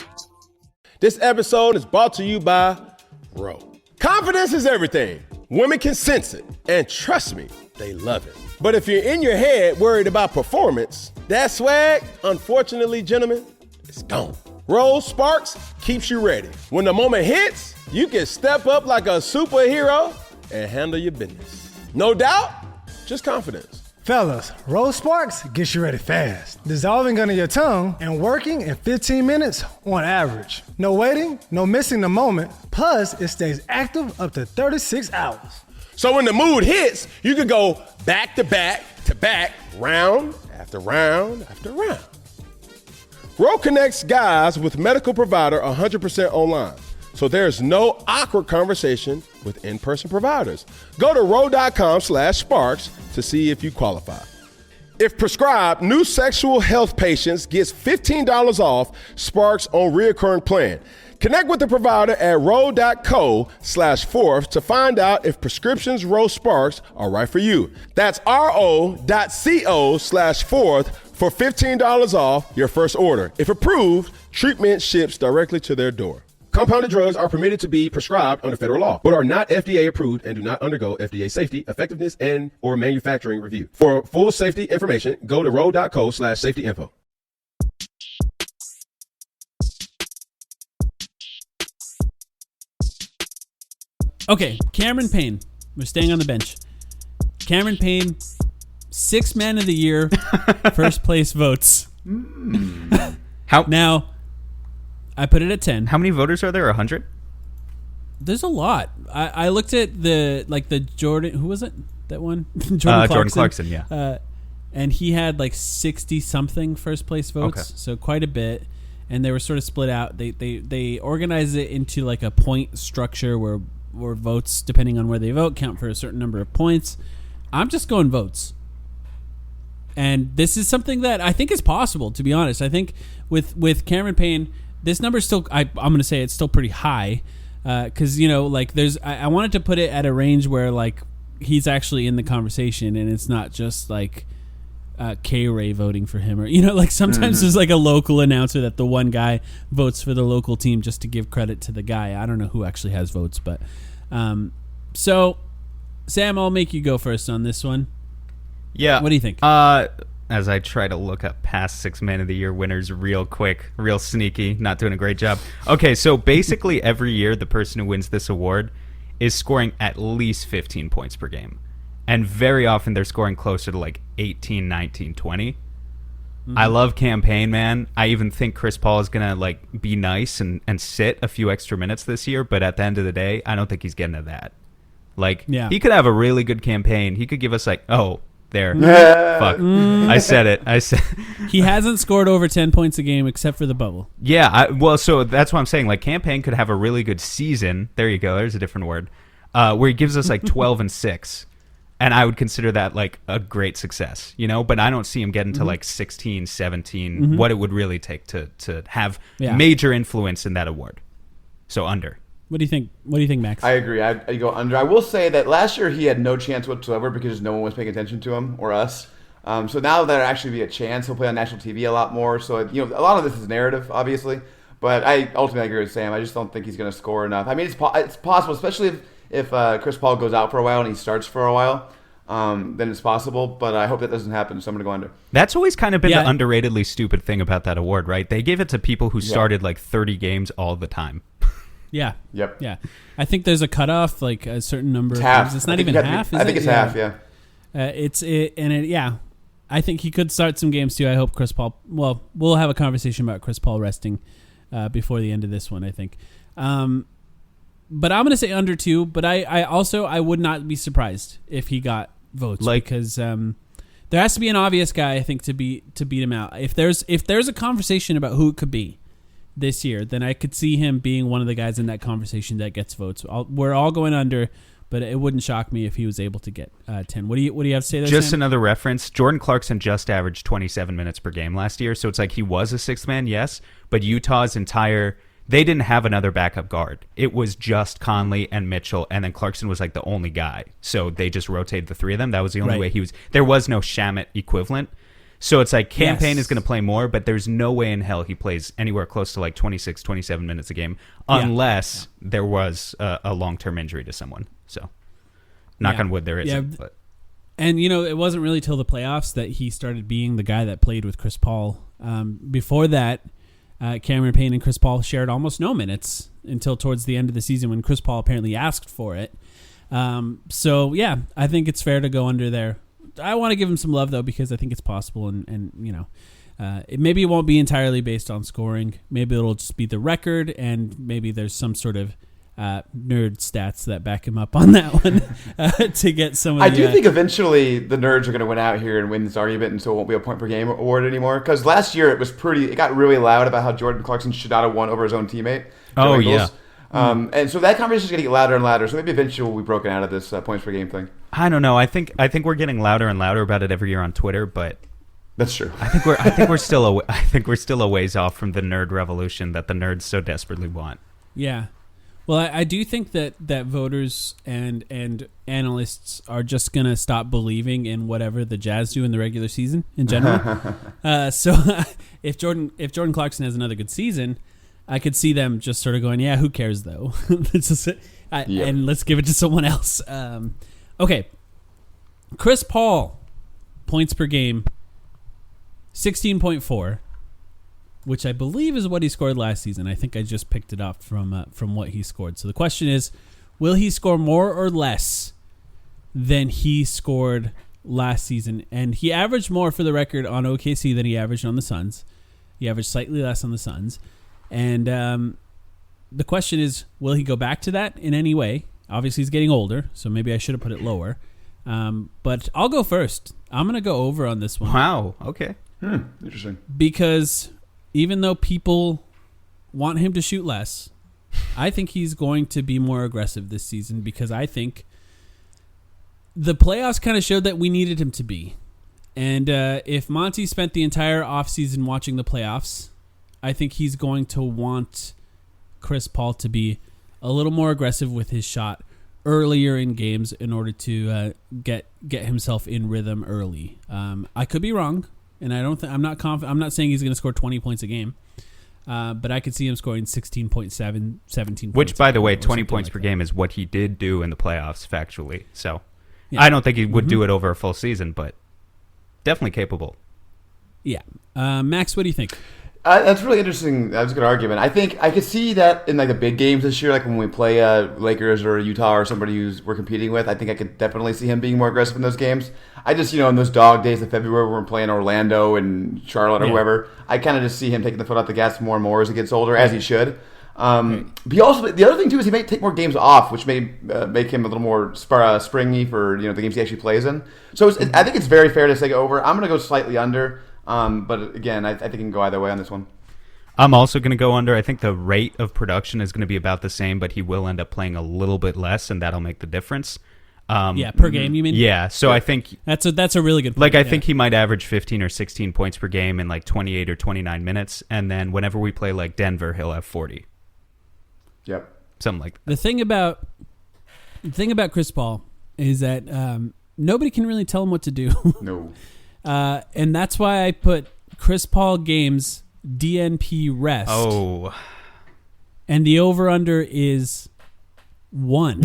This episode is brought to you by Roe. Confidence is everything. Women can sense it. And trust me, they love it. But if you're in your head worried about performance, that swag, unfortunately, gentlemen, it's gone. Rose Sparks keeps you ready. When the moment hits, you can step up like a superhero and handle your business. No doubt, just confidence. Fellas, Rose Sparks gets you ready fast, dissolving under your tongue and working in 15 minutes on average. No waiting, no missing the moment, plus it stays active up to 36 hours. So when the mood hits, you can go back to back to back, round after round after round. Ro connects guys with medical provider 100% online, so there's no awkward conversation with in-person providers. Go to ro.com/sparks to see if you qualify. If prescribed, new sexual health patients gets $15 off Sparks on reoccurring plan. Connect with the provider at ro.co/fourth to find out if prescriptions Ro Sparks are right for you. That's ro.co/fourth for $15 off your first order. If approved, treatment ships directly to their door. Compounded drugs are permitted to be prescribed under federal law, but are not FDA approved and do not undergo FDA safety, effectiveness, and or manufacturing review. For full safety information, go to ro.co/safety info. Okay, Cameron Payne. We're staying on the bench. Cameron Payne, 6th man of the year, first place votes. How now? I put it at 10. How many voters are there? 100? There's a lot. I looked at the Jordan. Who was it? That one? Jordan Clarkson. Yeah. And he had like 60 something first place votes, okay. So quite a bit. And they were sort of split out. They organized it into like a point structure where votes, depending on where they vote, count for a certain number of points. I'm just going votes. And this is something that I think is possible, to be honest. I think with Cameron Payne, this number is still, I'm going to say it's still pretty high. Because, I wanted to put it at a range where, like, he's actually in the conversation and it's not just, like, K-Ray voting for him, or like sometimes there's like a local announcer that the one guy votes for the local team just to give credit to the guy. I don't know who actually has votes, but so Sam, I'll make you go first on this one. Yeah. What do you think? As I try to look up past 6 Man of the Year winners real quick, real sneaky, not doing a great job. Okay, so basically every year the person who wins this award is scoring at least 15 points per game. And very often they're scoring closer to like 18, 19, 20. Mm-hmm. I love campaign, man. I even think Chris Paul is going to like be nice and sit a few extra minutes this year. But at the end of the day, I don't think he's getting to that. Like, he could have a really good campaign. He could give us like, there. Fuck. I said it. He hasn't scored over 10 points a game except for the bubble. Yeah. So that's what I'm saying. Like, campaign could have a really good season. There you go. There's a different word. Where he gives us like 12 and 6. And I would consider that like a great success, but I don't see him getting to like 16, 17, what it would really take to have major influence in that award. So under. What do you think? What do you think, Max? I agree. I go under. I will say that last year he had no chance whatsoever because no one was paying attention to him or us. So now there'll actually be a chance. He'll play on national TV a lot more. So, a lot of this is narrative, obviously. But I ultimately agree with Sam. I just don't think he's going to score enough. I mean, it's possible, especially if Chris Paul goes out for a while and he starts for a while, then it's possible. But I hope that doesn't happen, so I'm going to go under. That's always kind of been the underratedly stupid thing about that award, right? They gave it to people who started like 30 games all the time. Yeah. Yep. Yeah. I think there's a cutoff, like a certain number of games. It's not even half. I think it's half, yeah. I think he could start some games too. I hope Chris Paul. Well, we'll have a conversation about Chris Paul resting before the end of this one, I think. But I'm going to say under 2. But I would not be surprised if he got votes, because there has to be an obvious guy, I think, to beat him out. If there's a conversation about who it could be this year, then I could see him being one of the guys in that conversation that gets votes. We're all going under, but it wouldn't shock me if he was able to get 10. What do you have to say there, Just Sam? another reference. Jordan Clarkson just averaged 27 minutes per game last year, so it's like he was a sixth man, yes, but Utah's they didn't have another backup guard. It was just Conley and Mitchell, and then Clarkson was like the only guy. So they just rotated the three of them. That was the only way he was. There was no Shamet equivalent. So it's like campaign is going to play more, but there's no way in hell he plays anywhere close to like 26, 27 minutes a game unless there was a long-term injury to someone. So knock on wood, there isn't. But. And, it wasn't really till the playoffs that he started being the guy that played with Chris Paul. Before that, Cameron Payne and Chris Paul shared almost no minutes until towards the end of the season when Chris Paul apparently asked for it. I think it's fair to go under there. I want to give him some love, though, because I think it's possible, and maybe it won't be entirely based on scoring. Maybe it'll just be the record, and maybe there's some sort of nerd stats that back him up on that one to get some of the... I do think eventually the nerds are going to win out here and win this argument, and so it won't be a point-per-game award anymore, because last year it got really loud about how Jordan Clarkson should not have won over his own teammate. Oh, yeah. And so that conversation is going to get louder and louder. So maybe eventually we'll be broken out of this points per game thing. I don't know. I think we're getting louder and louder about it every year on Twitter, but that's true. I think we're still a ways off from the nerd revolution that the nerds so desperately want. Yeah. Well, I do think that voters and analysts are just going to stop believing in whatever the Jazz do in the regular season in general. So if Jordan Clarkson has another good season, I could see them just sort of going, yeah, who cares though? And let's give it to someone else. Okay. Chris Paul, points per game, 16.4, which I believe is what he scored last season. I think I just picked it up from what he scored. So the question is, will he score more or less than he scored last season? And he averaged more, for the record, on OKC than he averaged on the Suns. He averaged slightly less on the Suns. And the question is, will he go back to that in any way? Obviously, he's getting older, so maybe I should have put it lower. But I'll go first. I'm going to go over on this one. Wow, okay. Interesting. Because even though people want him to shoot less, I think he's going to be more aggressive this season, because I think the playoffs kind of showed that we needed him to be. And if Monty spent the entire offseason watching the playoffs, I think he's going to want Chris Paul to be a little more aggressive with his shot earlier in games in order to get himself in rhythm early. I could be wrong, and I'm not confident. I'm not saying he's going to score 20 points a game, but I could see him scoring 16.7, 17 points. Which, by the way, 20 points per game is what he did do in the playoffs, factually. So I don't think he would do it over a full season, but definitely capable. Yeah. Max, what do you think? That's really interesting. That's a good argument. I think I could see that in like the big games this year, like when we play Lakers or Utah or somebody who's we're competing with. I think I could definitely see him being more aggressive in those games. I just, in those dog days of February when we're playing Orlando and Charlotte or whoever, I kind of just see him taking the foot off the gas more and more as he gets older, as he should. But he also, the other thing too is he may take more games off, which may make him a little more springy for the games he actually plays in. So I think it's very fair to say over. I'm going to go slightly under. But again, I think it can go either way on this one. I'm also going to go under. I think the rate of production is going to be about the same, but he will end up playing a little bit less, and that'll make the difference. Per game, you mean? Yeah, so I think that's a really good point. Like, I think he might average 15 or 16 points per game in like 28 or 29 minutes, and then whenever we play like Denver, he'll have 40. Yep. Something like that. The thing about Chris Paul is that nobody can really tell him what to do. No. And that's why I put Chris Paul games DNP rest. Oh. And the over-under is 1.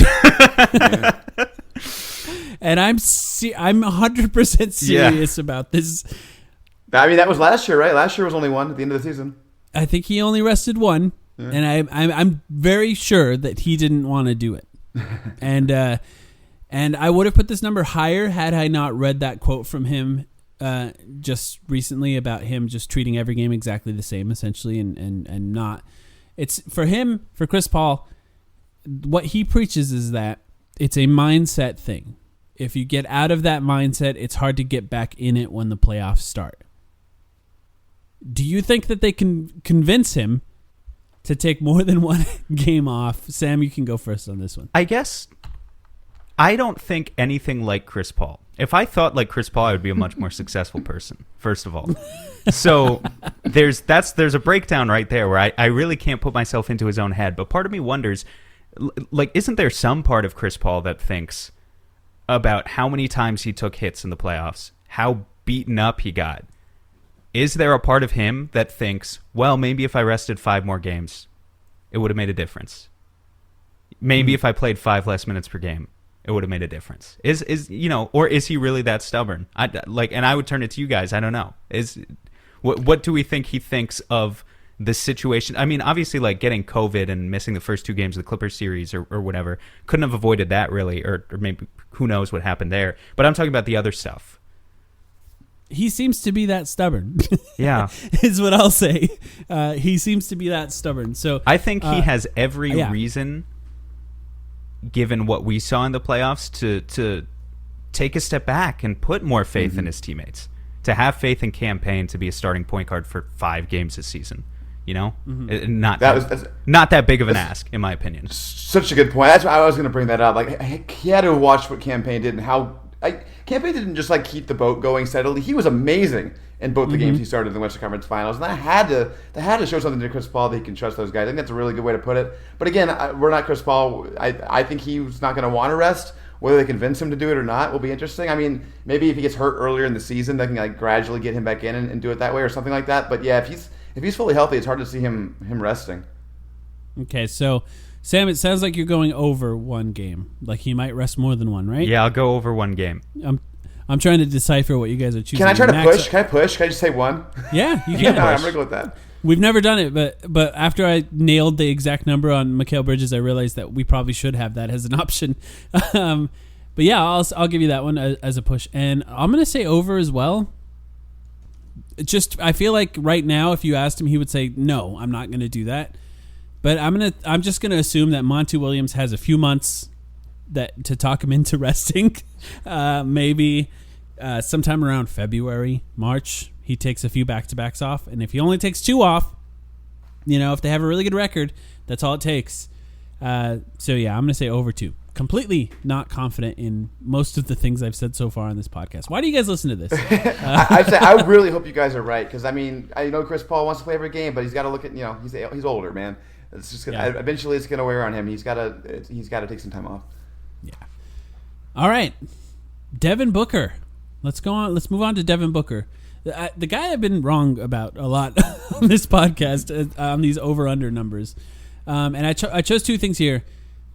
And I'm 100% serious about this. I mean, that was last year, right? Last year was only 1 at the end of the season. I think he only rested 1. Yeah. And I'm very sure that he didn't want to do it. And I would have put this number higher had I not read that quote from him just recently about him just treating every game exactly the same, essentially, and not. It's for him, for Chris Paul, what he preaches is that it's a mindset thing. If you get out of that mindset, it's hard to get back in it when the playoffs start. Do you think that they can convince him to take more than 1 game off? Sam, you can go first on this one. I guess I don't think anything like Chris Paul. If I thought like Chris Paul, I would be a much more successful person, first of all. So there's a breakdown right there where I really can't put myself into his own head. But part of me wonders, like, isn't there some part of Chris Paul that thinks about how many times he took hits in the playoffs, how beaten up he got? Is there a part of him that thinks, well, maybe if I rested 5 more games, it would have made a difference? Maybe if I played 5 less minutes per game, it would have made a difference. Or is he really that stubborn? And I would turn it to you guys. I don't know. What do we think he thinks of the situation? I mean, obviously, like getting COVID and missing the first 2 games of the Clippers series or whatever, couldn't have avoided that really, or maybe who knows what happened there. But I'm talking about the other stuff. He seems to be that stubborn. Yeah. Is what I'll say. He seems to be that stubborn. So I think he has every reason, given what we saw in the playoffs, to take a step back and put more faith in his teammates, to have faith in campaign to be a starting point guard for 5 games this season. Not that big of an ask, in my opinion. Such a good point. That's why I was going to bring that up. Like, he had to watch what campaign did and how campaign didn't just like keep the boat going steadily. He was amazing in both the games he started in the Western Conference Finals, and that had to show something to Chris Paul that he can trust those guys. I think that's a really good way to put it. But again, we're not Chris Paul. I think he's not going to want to rest. Whether they convince him to do it or not will be interesting. I mean, maybe if he gets hurt earlier in the season, they can like gradually get him back in and do it that way or something like that. But yeah, if he's fully healthy, it's hard to see him resting. Okay, so Sam, it sounds like you're going over 1 game. Like he might rest more than 1, right? Yeah, I'll go over 1 game. I'm trying to decipher what you guys are choosing. Can I try to push? Can I push? Can I just say 1? Yeah, you can. I'm gonna go with that. We've never done it, but after I nailed the exact number on Mikal Bridges, I realized that we probably should have that as an option. But yeah, I'll give you that one as a push, and I'm gonna say over as well. I feel like right now, if you asked him, he would say no. I'm not gonna do that. But I'm just gonna assume that Monty Williams has a few months to talk him into resting. Maybe sometime around February, March, he takes a few back-to-backs off, and if he only takes 2 off, if they have a really good record, that's all it takes. So yeah, I'm gonna say over 2. Completely not confident in most of the things I've said so far on this podcast. Why do you guys listen to this? I really hope you guys are right, because I mean, I know Chris Paul wants to play every game, but he's got to look at he's older, man. It's just eventually it's gonna wear on him. He's got to take some time off. Yeah. All right. Devin Booker. Let's go on. Let's move on to Devin Booker. The guy I've been wrong about a lot on this podcast on these over-under numbers. And I chose two things here.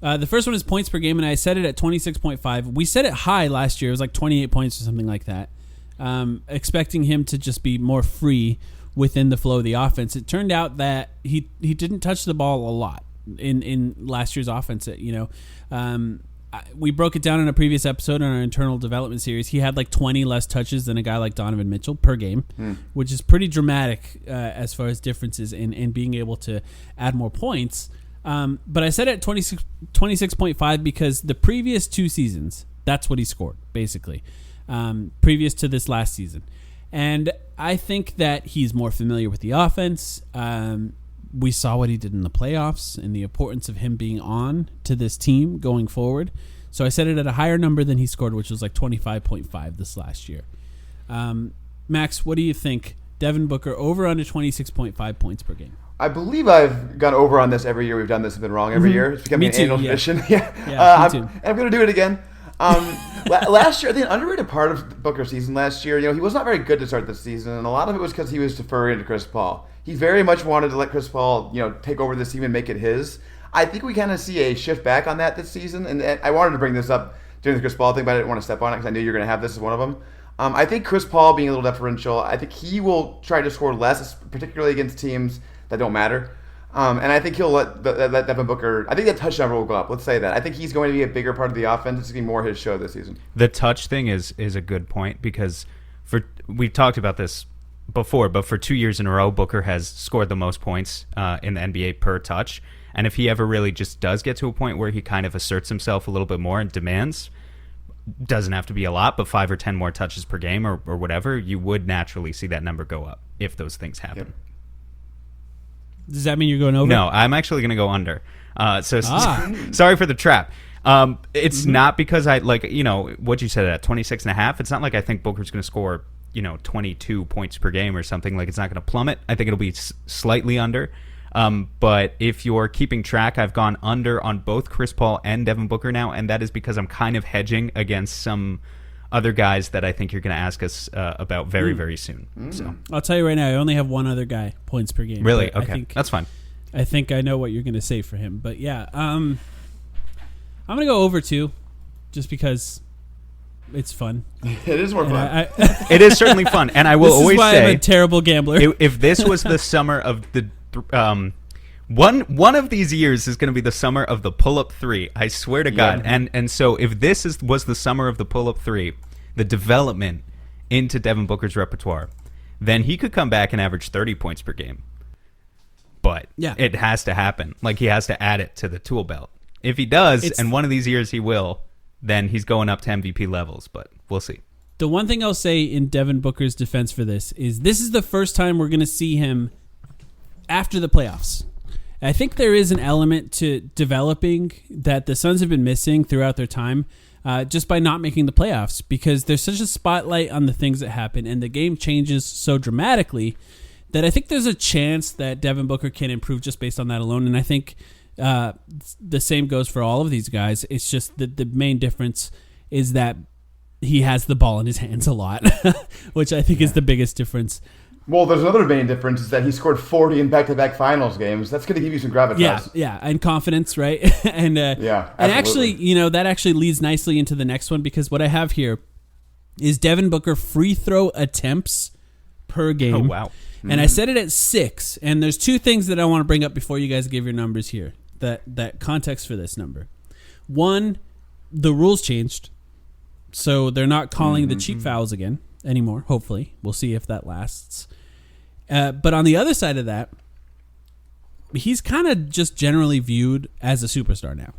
The first one is points per game, and I set it at 26.5. We set it high last year. It was like 28 points or something like that, expecting him to just be more free within the flow of the offense. It turned out that he didn't touch the ball a lot in last year's offense. We broke it down in a previous episode on our internal development series. He had like 20 less touches than a guy like Donovan Mitchell per game, which is pretty dramatic as far as differences in being able to add more points. But I set it at 26.5 because the previous 2 seasons, that's what he scored, basically, previous to this last season. And I think that he's more familiar with the offense. We saw what he did in the playoffs and the importance of him being on to this team going forward. So I set it at a higher number than he scored, which was like 25.5 this last year. Max, what do you think? Devin Booker over under 26.5 points per game. I believe I've gone over on this every year. We've done this and been wrong every year. It's becoming an annual tradition. Me too. I'm going to do it again. Last year, the underrated part of Booker's season last year, he was not very good to start the season, and a lot of it was because he was deferring to Chris Paul. He very much wanted to let Chris Paul, take over this team and make it his. I think we kind of see a shift back on that this season, and I wanted to bring this up during the Chris Paul thing, but I didn't want to step on it because I knew you were going to have this as one of them. I think Chris Paul being a little deferential, I think he will try to score less, particularly against teams that don't matter. And I think he'll let Devin Booker, I think that touch number will go up. Let's say that. I think he's going to be a bigger part of the offense. It's going to be more his show this season. The touch thing is a good point because we've talked about this before, but for 2 years in a row, Booker has scored the most points in the NBA per touch. And if he ever really just does get to a point where he kind of asserts himself a little bit more and demands, doesn't have to be a lot, but 5 or 10 more touches per game or whatever, you would naturally see that number go up if those things happen. Yep. Does that mean you're going over? No, I'm actually going to go under. Sorry for the trap. It's not because I what you said at 26.5. It's not like I think Booker's going to score 22 points per game or something. Like, it's not going to plummet. I think it'll be slightly under. But if you're keeping track, I've gone under on both Chris Paul and Devin Booker now, and that is because I'm kind of hedging against some other guys that I think you're going to ask us about very, very soon. So I'll tell you right now, I only have one other guy, points per game. Really? Okay, that's fine. I think I know what you're going to say for him. But yeah, I'm going to go over 2 just because it's fun. It is more fun. It is certainly fun. And I will always say, I'm a terrible gambler. If this was the summer of the one of these years is going to be the summer of the pull-up 3. I swear to God. Yeah. And so if this was the summer of the pull-up 3, the development into Devin Booker's repertoire, then he could come back and average 30 points per game. But it has to happen. Like, he has to add it to the tool belt. If he does, and one of these years he will, then he's going up to MVP levels. But we'll see. The one thing I'll say in Devin Booker's defense for this is the first time we're going to see him after the playoffs. I think there is an element to developing that the Suns have been missing throughout their time just by not making the playoffs, because there's such a spotlight on the things that happen and the game changes so dramatically that I think there's a chance that Devin Booker can improve just based on that alone. And I think the same goes for all of these guys. It's just that the main difference is that he has the ball in his hands a lot, which I think is the biggest difference. Well, there's another main difference is that he scored 40 in back-to-back finals games. That's going to give you some gravitas. Yeah, and confidence, right? and actually, that actually leads nicely into the next one, because what I have here is Devin Booker free throw attempts per game. Oh, wow. And I set it at 6. And there's 2 things that I want to bring up before you guys give your numbers here. That context for this number. One, the rules changed, so they're not calling the cheap fouls again anymore. Hopefully, we'll see if that lasts. But on the other side of that, he's kind of just generally viewed as a superstar now.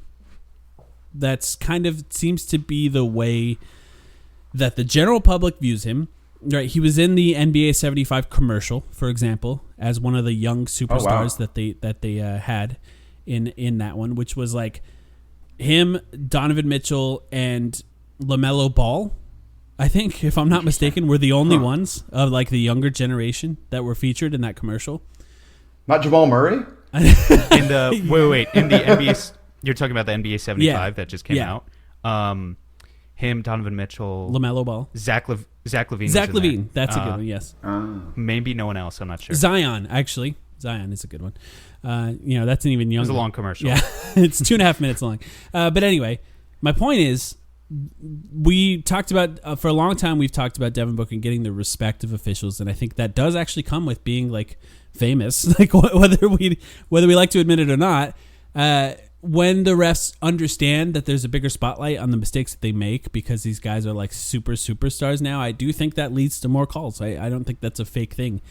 That's kind of seems to be the way that the general public views him. Right, he was in the NBA 75 commercial, for example, as one of the young superstars that they had in that one, which was like him, Donovan Mitchell, and LaMelo Ball. I think, if I'm not mistaken, were the only ones of like the younger generation that were featured in that commercial. Not Jamal Murray? In the NBA, you're talking about the NBA 75 that just came out. Him, Donovan Mitchell, LaMelo Ball, Zach LaVine. Zach LaVine, that's a good one. Yes. Maybe no one else. I'm not sure. Zion, actually. Zion is a good one. That's an even younger. It was a long commercial. Yeah, it's 2.5 minutes long. But anyway, my point is, we talked about for a long time. We've talked about Devin Booker and getting the respect of officials, and I think that does actually come with being like famous, like whether we like to admit it or not. When the refs understand that there's a bigger spotlight on the mistakes that they make because these guys are like superstars now, I do think that leads to more calls. I don't think that's a fake thing.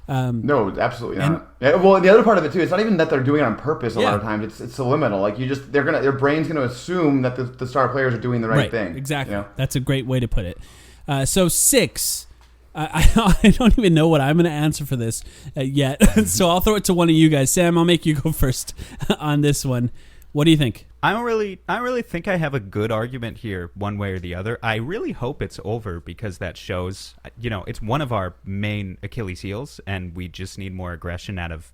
No, absolutely not. Well, the other part of it too, it's not even that they're doing it on purpose. A lot of times, it's subliminal. Like their brain's gonna assume that the star players are doing the right thing. Exactly. That's a great way to put it. So 6. I don't even know what I'm going to answer for this yet. So I'll throw it to one of you guys. Sam, I'll make you go first on this one. What do you think? I don't really think I have a good argument here one way or the other. I really hope it's over because that shows, it's one of our main Achilles heels, and we just need more aggression out of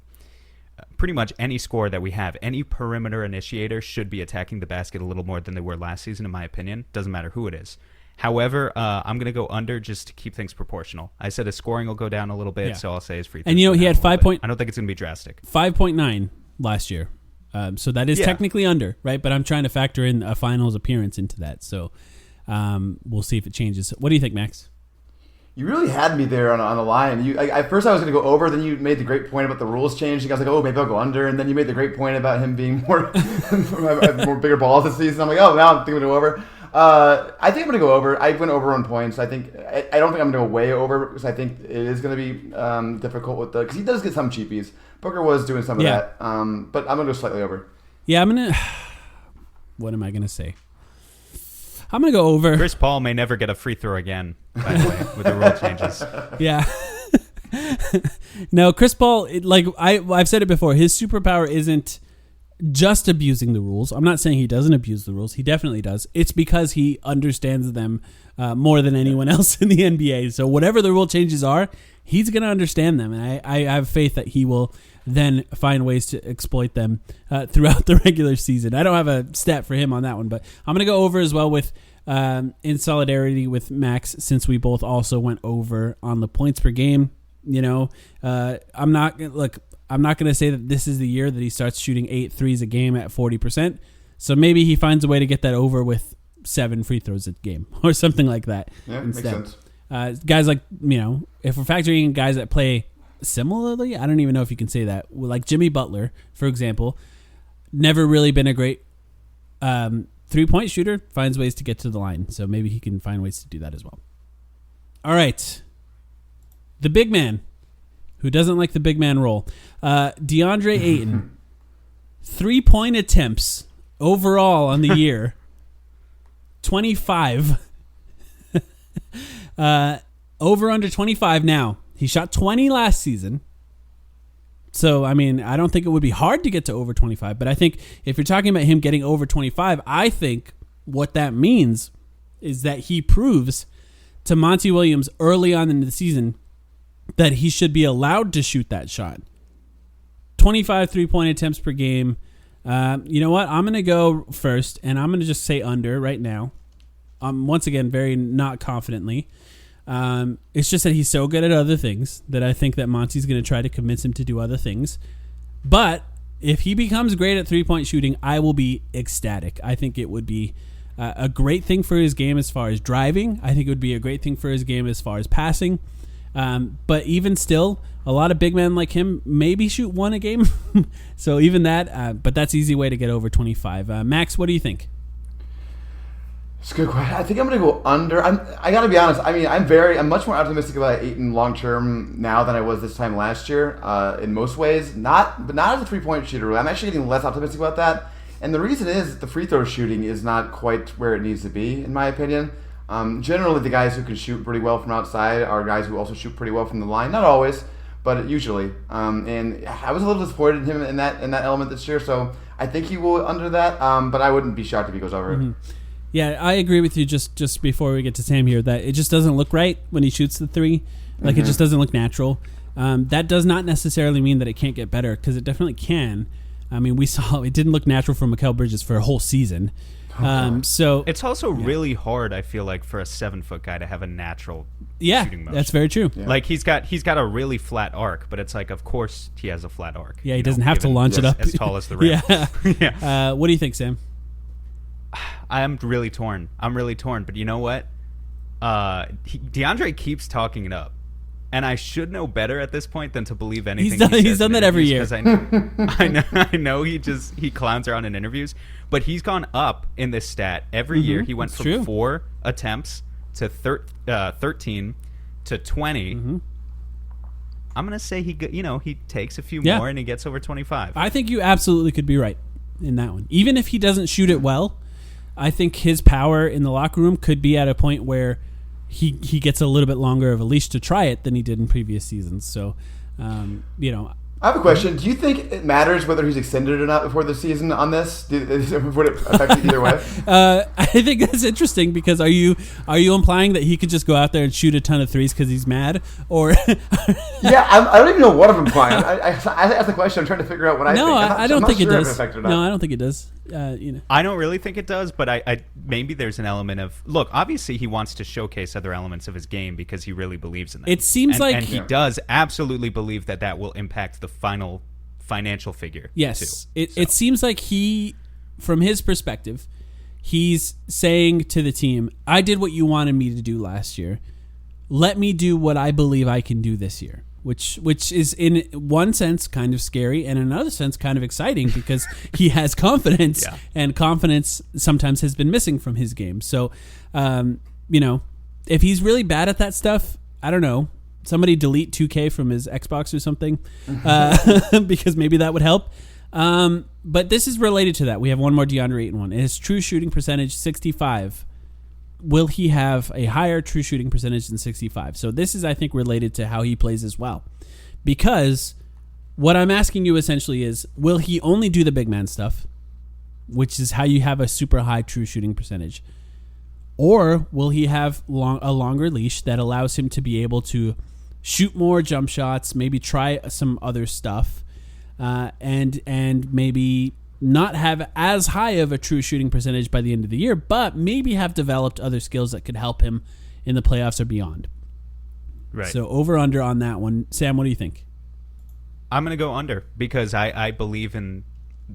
pretty much any score that we have. Any perimeter initiator should be attacking the basket a little more than they were last season, in my opinion. Doesn't matter who it is. However, I'm going to go under just to keep things proportional. I said his scoring will go down a little bit, so I'll say his free throws. And he had 5 point. I don't think it's going to be drastic. 5.9 last year. So that is technically under, right? But I'm trying to factor in a finals appearance into that. So we'll see if it changes. What do you think, Max? You really had me there on the line. At first I was going to go over, then you made the great point about the rules change. You guys like, oh, maybe I'll go under, and then you made the great point about him being more bigger balls this season. I'm like, oh, now I'm thinking to go over. I think I'm going to go over. I went over on points. I don't think I'm going to go way over because I think it is going to be difficult because he does get some cheapies. Booker was doing some of that, but I'm going to go slightly over. Yeah, I'm going to. What am I going to say? I'm going to go over. Chris Paul may never get a free throw again, by the way, with the rule changes. Yeah. No, Chris Paul, I've said it before, his superpower isn't just abusing the rules. I'm not saying he doesn't abuse the rules. He definitely does. It's because he understands them more than anyone else in the NBA. So whatever the rule changes are, he's going to understand them. And I have faith that he will then find ways to exploit them throughout the regular season. I don't have a stat for him on that one, but I'm going to go over as well with in solidarity with Max, since we both also went over on the points per game. I'm not going to say that this is the year that he starts shooting 8 threes a game at 40%. So maybe he finds a way to get that over with 7 free throws a game or something like that. Yeah, instead. makes sense. Guys like, if we're factoring in guys that play similarly, I don't even know if you can say that. Like Jimmy Butler, for example, never really been a great 3-point shooter, finds ways to get to the line. So maybe he can find ways to do that as well. All right. The big man. Who doesn't like the big man role? DeAndre Ayton. 3-point attempts overall on the year. 25. Over under 25 now. He shot 20 last season. So, I don't think it would be hard to get to over 25. But I think if you're talking about him getting over 25, I think what that means is that he proves to Monty Williams early on in the season that he should be allowed to shoot that shot. 25 3-point attempts per game. You know what? I'm going to go first, and I'm going to just say under right now. Once again, very not confidently. It's just that he's so good at other things that I think that Monty's going to try to convince him to do other things. But if he becomes great at 3-point shooting, I will be ecstatic. I think it would be a great thing for his game as far as driving. I think it would be a great thing for his game as far as passing. But even still, a lot of big men like him maybe shoot 1 a game. So even that, but that's an easy way to get over 25. Max, what do you think? It's a good question. I think I'm going to go under. I got to be honest. I'm much more optimistic about Ayton long term now than I was this time last year. In most ways, but not as a 3-point shooter. I'm actually getting less optimistic about that. And the reason is the free throw shooting is not quite where it needs to be, in my opinion. Generally, the guys who can shoot pretty well from outside are guys who also shoot pretty well from the line. Not always, but usually. And I was a little disappointed in him in that element this year. So I think he will under that. But I wouldn't be shocked if he goes over it. Yeah, I agree with you. Just before we get to Sam here, that it just doesn't look right when he shoots the 3. Like it just doesn't look natural. That does not necessarily mean that it can't get better, because it definitely can. I mean, we saw it didn't look natural for Mikal Bridges for a whole season. So it's also really hard, I feel like, for a 7-foot guy to have a natural shooting motion. That's very true. Yeah. Like he's got a really flat arc, but it's like, of course he has a flat arc. Yeah, he doesn't have to launch it up as tall as the rim. Yeah. What do you think, Sam? I'm really torn. But you know what? DeAndre keeps talking it up. And I should know better at this point than to believe anything. He's done that every year. I know he clowns around in interviews, but he's gone up in this stat every year. He went from 4 attempts to 13 to 20. I'm gonna say he takes a few more and he gets over 25. I think you absolutely could be right in that one. Even if he doesn't shoot it well, I think his power in the locker room could be at a point where he gets a little bit longer of a leash to try it than he did in previous seasons. So, I have a question. Do you think it matters whether he's extended or not before the season on this? Would it affect it either way? I think that's interesting because are you implying that he could just go out there and shoot a ton of threes because he's mad? Or yeah, I don't even know what I'm implying. I asked the question. I'm trying to figure out what I think. I don't think it does. No, I don't think it does. I don't really think it does, but I maybe there's an element of look. Obviously, he wants to showcase other elements of his game because he really believes in them. It seems and he does absolutely believe that will impact the final financial figure. Yes, too. It seems like he, from his perspective, he's saying to the team, "I did what you wanted me to do last year. Let me do what I believe I can do this year." Which is in one sense kind of scary and in another sense kind of exciting because he has confidence and confidence sometimes has been missing from his game. So, if he's really bad at that stuff, I don't know. Somebody delete 2K from his Xbox or something because maybe that would help. But this is related to that. We have one more DeAndre Ayton one. His true shooting percentage, 65. Will he have a higher true shooting percentage than 65? So this is, I think, related to how he plays as well. Because what I'm asking you essentially is, will he only do the big man stuff, which is how you have a super high true shooting percentage? Or will he have a longer leash that allows him to be able to shoot more jump shots, maybe try some other stuff, and maybe not have as high of a true shooting percentage by the end of the year, but maybe have developed other skills that could help him in the playoffs or beyond. Right. So over under on that one. Sam, what do you think? I'm going to go under because I believe in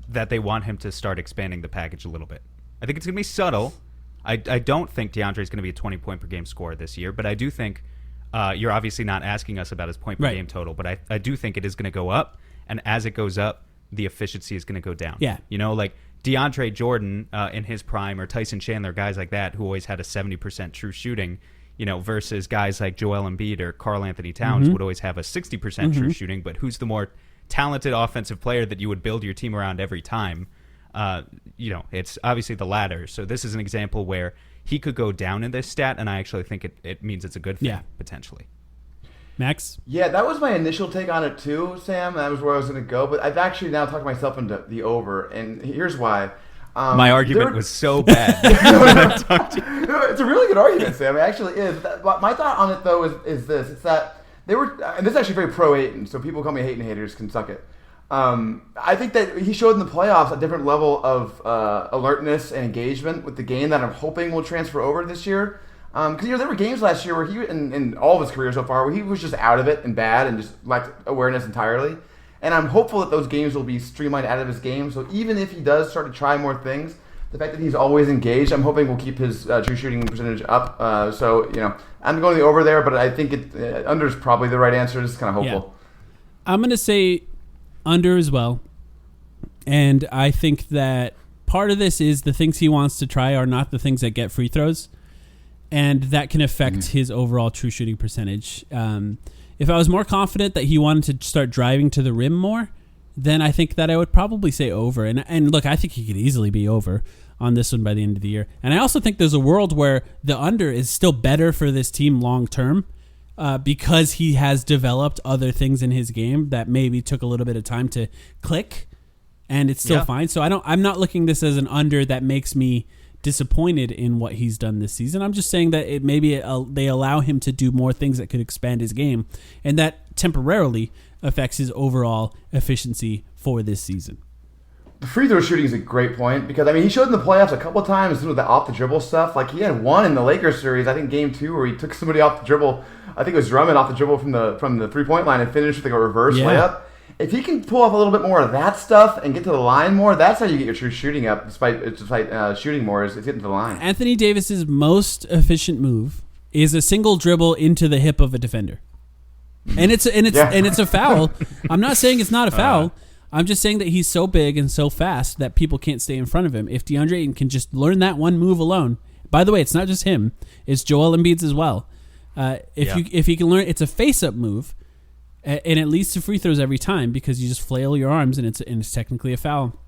that they want him to start expanding the package a little bit. I think it's going to be subtle. I don't think DeAndre is going to be a 20-point per game scorer this year, but I do think you're obviously not asking us about his point per game total, but I do think it is going to go up, and as it goes up, the efficiency is going to go down. Yeah. Like DeAndre Jordan in his prime or Tyson Chandler, guys like that who always had a 70% true shooting, versus guys like Joel Embiid or Karl Anthony Towns would always have a 60% true shooting, but who's the more talented offensive player that you would build your team around every time? It's obviously the latter. So this is an example where he could go down in this stat, and I actually think it means it's a good thing, potentially. Max? Yeah, that was my initial take on it too, Sam. That was where I was going to go. But I've actually now talked myself into the over, and here's why. My argument was so bad. It's a really good argument, Sam. It actually is. My thought on it, though, is this. It's that they were, and this is actually very pro-Ayton, so people who call me Ayton haters can suck it. I think that he showed in the playoffs a different level of alertness and engagement with the game that I'm hoping will transfer over this year. Because there were games last year where he, in all of his career so far, where he was just out of it and bad and just lacked awareness entirely. And I'm hopeful that those games will be streamlined out of his game. So even if he does start to try more things, the fact that he's always engaged, I'm hoping will keep his true shooting percentage up. I'm going the over there, but I think under is probably the right answer. Just kind of hopeful. Yeah. I'm going to say under as well. And I think that part of this is the things he wants to try are not the things that get free throws. And that can affect his overall true shooting percentage. If I was more confident that he wanted to start driving to the rim more, then I think that I would probably say over. And look, I think he could easily be over on this one by the end of the year. And I also think there's a world where the under is still better for this team long term because he has developed other things in his game that maybe took a little bit of time to click, and it's still fine. So I'm not looking this as an under that makes me disappointed in what he's done this season. I'm just saying that they allow him to do more things that could expand his game, and that temporarily affects his overall efficiency for this season. The free throw shooting is a great point because, I mean, he showed in the playoffs a couple of times with the off-the-dribble stuff. Like, he had one in the Lakers series, I think Game 2, where he took somebody off the dribble. I think it was Drummond off the dribble from the three-point line and finished with like a reverse layup. If he can pull off a little bit more of that stuff and get to the line more, that's how you get your true shooting up, despite shooting more, is getting to the line. Anthony Davis's most efficient move is a single dribble into the hip of a defender. And it's a foul. I'm not saying it's not a foul. I'm just saying that he's so big and so fast that people can't stay in front of him. If DeAndre Ayton can just learn that one move alone. By the way, it's not just him. It's Joel Embiid's as well. If he can learn, it's a face-up move. And it leads to free throws every time because you just flail your arms and it's technically a foul.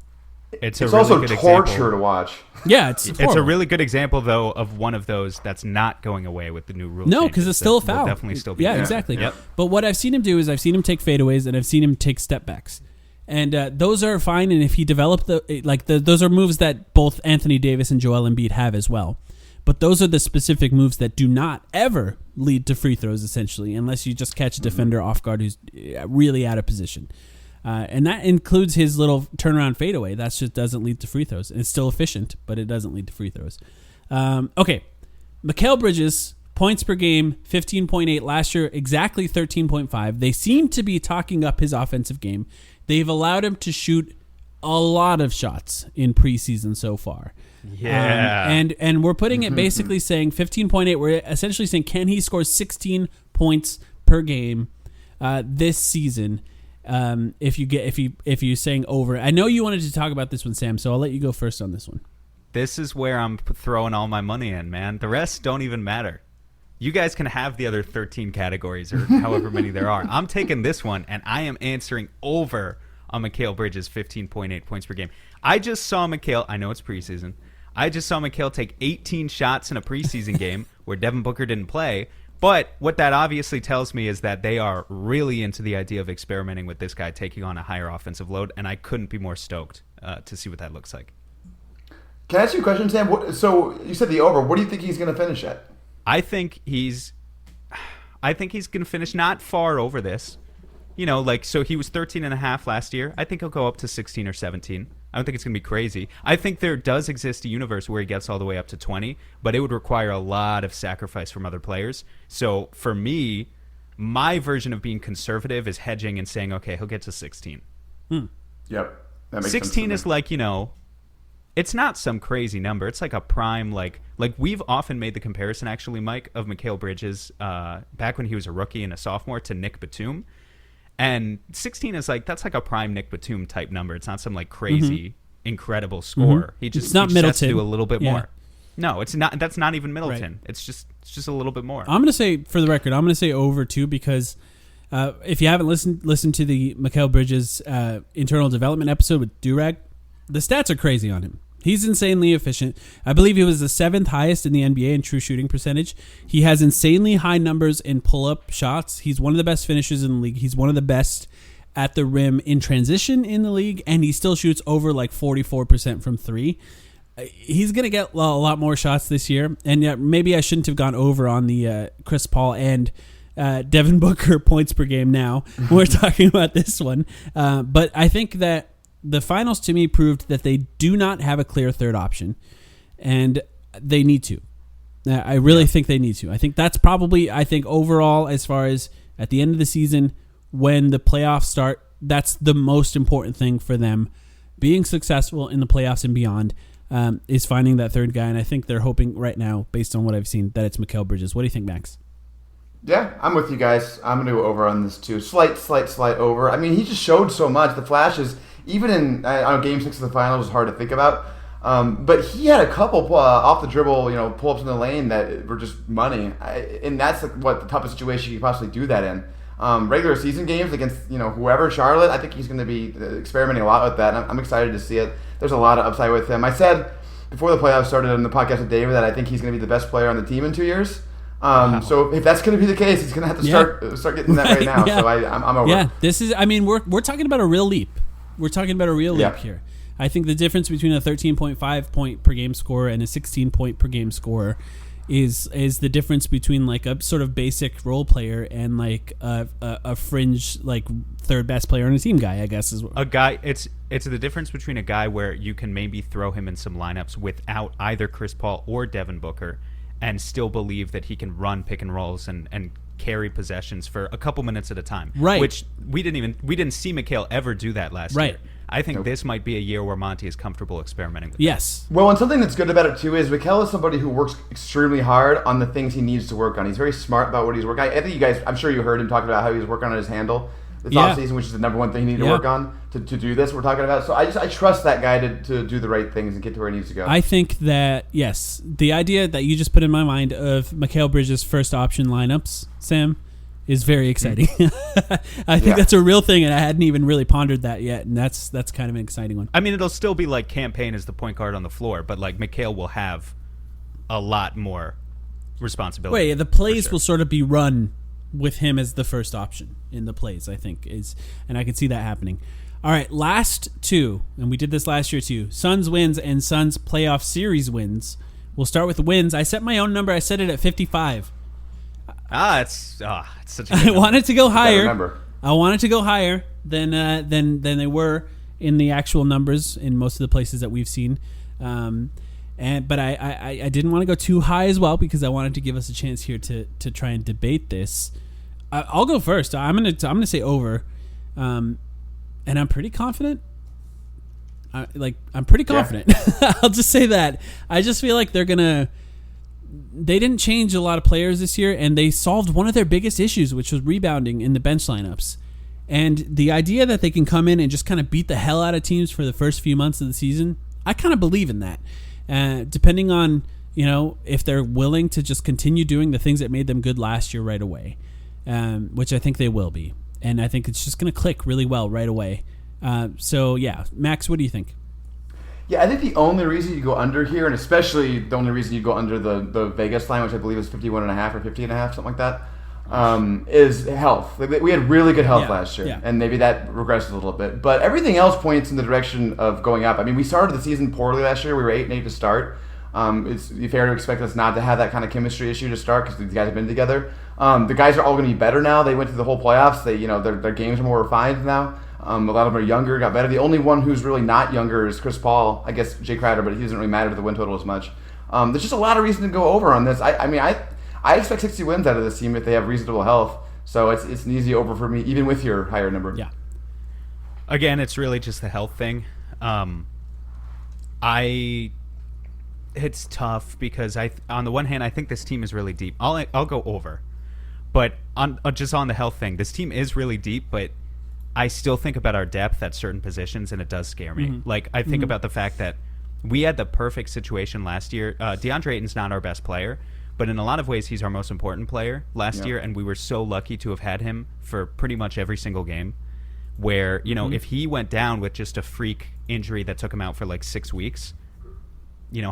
It's really also torture to watch. Yeah, it's a really good example though of one of those that's not going away with the new rule. No, because it's still a foul. Definitely still be there. Exactly. Yep. But what I've seen him do is I've seen him take fadeaways and I've seen him take step backs, and those are fine. And if he developed those are moves that both Anthony Davis and Joel Embiid have as well. But those are the specific moves that do not ever lead to free throws, essentially, unless you just catch a defender off guard who's really out of position. And that includes his little turnaround fadeaway. That just doesn't lead to free throws. It's still efficient, but it doesn't lead to free throws. Okay. Mikal Bridges, points per game, 15.8 last year, exactly 13.5. They seem to be talking up his offensive game. They've allowed him to shoot a lot of shots in preseason so far. Yeah. And we're putting it basically saying 15.8. We're essentially saying, can he score 16 points per game this season? If you're saying over. I know you wanted to talk about this one, Sam, so I'll let you go first on this one. This is where I'm throwing all my money in, man. The rest don't even matter. You guys can have the other 13 categories or however many there are. I'm taking this one, and I am answering over on Mikal Bridges' 15.8 points per game. I just saw Mikal. I know it's preseason. I just saw Mikal take 18 shots in a preseason game where Devin Booker didn't play. But what that obviously tells me is that they are really into the idea of experimenting with this guy taking on a higher offensive load, and I couldn't be more stoked to see what that looks like. Can I ask you a question, Sam? So you said the over. What do you think he's going to finish at? I think he's going to finish not far over this. So he was 13.5 last year. I think he'll go up to 16 or 17. I don't think it's going to be crazy. I think there does exist a universe where he gets all the way up to 20, but it would require a lot of sacrifice from other players. So for me, my version of being conservative is hedging and saying, okay, he'll get to 16. Yep. That makes 16 is like, it's not some crazy number. It's like a prime, like we've often made the comparison, actually, Mike, of Mikal Bridges back when he was a rookie and a sophomore to Nick Batum. And 16 is that's like a prime Nick Batum type number. It's not some crazy, incredible score. He just has to do a little bit more. No, it's not. That's not even Middleton. Right. It's just a little bit more. I'm going to say, for the record, I'm going to say over too, because if you haven't listened to the Mikal Bridges internal development episode with Durag, the stats are crazy on him. He's insanely efficient. I believe he was the 7th highest in the NBA in true shooting percentage. He has insanely high numbers in pull-up shots. He's one of the best finishers in the league. He's one of the best at the rim in transition in the league, and he still shoots over 44% from 3. He's going to get a lot more shots this year, and yet maybe I shouldn't have gone over on the Chris Paul and Devin Booker points per game now. We're talking about this one. But I think that the finals to me proved that they do not have a clear third option, and they need to. I really think they need to. I think that's probably, overall, as far as at the end of the season, when the playoffs start, that's the most important thing for them. Being successful in the playoffs and beyond is finding that third guy, and I think they're hoping right now, based on what I've seen, that it's Mikal Bridges. What do you think, Max? Yeah, I'm with you guys. I'm going to go over on this too. Slight over. I mean, he just showed so much. The flashes, even in Game 6 of the finals, was hard to think about. But he had a couple off the dribble, pull-ups in the lane that were just money. And that's what the toughest situation you could possibly do that in. Regular season games against, whoever, Charlotte, I think he's going to be experimenting a lot with that. And I'm excited to see it. There's a lot of upside with him. I said before the playoffs started in the podcast with David that I think he's going to be the best player on the team in 2 years. So if that's going to be the case, he's going to have to start getting that right now. Yeah. So I'm over. Yeah, this is. We're talking about a real leap. We're talking about a real leap here. I think the difference between a 13.5 point per game scorer and a 16 point per game scorer is the difference between like a sort of basic role player and like a fringe like third best player on a team guy, I guess is a guy. It's the difference between a guy where you can maybe throw him in some lineups without either Chris Paul or Devin Booker and still believe that he can run pick and rolls and carry possessions for a couple minutes at a time. Right. Which we didn't see McHale ever do that last year. I think this might be a year where Monty is comfortable experimenting with Yes. Well, and something that's good about it, too, is Mikal is somebody who works extremely hard on the things he needs to work on. He's very smart about what he's working on. I think you guys, I'm sure you heard him talking about how he was working on his handle this offseason, which is the number one thing he needed to work on to do this we're talking about. So I trust that guy to do the right things and get to where he needs to go. I think that, yes, the idea that you just put in my mind of Mikal Bridges' first option lineups, Sam, is very exciting. I think that's a real thing, and I hadn't even really pondered that yet, and that's kind of an exciting one. I mean, it'll still be like Campaign as the point guard on the floor, but like McHale will have a lot more responsibility. The plays will sort of be run with him as the first option in the plays, I think, and I can see that happening. All right, last two, and we did this last year too. Suns wins and Suns playoff series wins. We'll start with the wins. I set my own number. I set it at 55. It's such a good I wanted to go higher. I wanted to go higher than they were in the actual numbers in most of the places that we've seen, but I didn't want to go too high as well because I wanted to give us a chance here to try and debate this. I'll go first. I'm gonna say over, and I'm pretty confident. I'm pretty confident. Yeah. I'll just say that. I just feel like they didn't change a lot of players this year, and they solved one of their biggest issues, which was rebounding in the bench lineups. And the idea that they can come in and just kind of beat the hell out of teams for the first few months of the season, I kind of believe in that. Depending on, if they're willing to just continue doing the things that made them good last year right away, which I think they will be. And I think it's just going to click really well right away. Max, what do you think? Yeah, I think the only reason you go under here, and especially the only reason you go under the Vegas line, which I believe is 51.5 or 50.5, something like that, is health. We had really good health last year, and maybe that regresses a little bit. But everything else points in the direction of going up. I mean, we started the season poorly last year. We were 8-8 to start. It's fair to expect us not to have that kind of chemistry issue to start because these guys have been together. The guys are all going to be better now. They went through the whole playoffs. Their games are more refined now. A lot of them are younger, got better. The only one who's really not younger is Chris Paul. I guess Jay Crowder, but he doesn't really matter to the win total as much. There's just a lot of reason to go over on this. I expect 60 wins out of this team if they have reasonable health. So it's an easy over for me, even with your higher number. Yeah. Again, it's really just the health thing. It's tough because on the one hand, I think this team is really deep. I'll go over, but just on the health thing, this team is really deep, but I still think about our depth at certain positions, and it does scare me. Mm-hmm. Like, I think about the fact that we had the perfect situation last year. DeAndre Ayton's not our best player, but in a lot of ways, he's our most important player last year, and we were so lucky to have had him for pretty much every single game, where, if he went down with just a freak injury that took him out for like 6 weeks,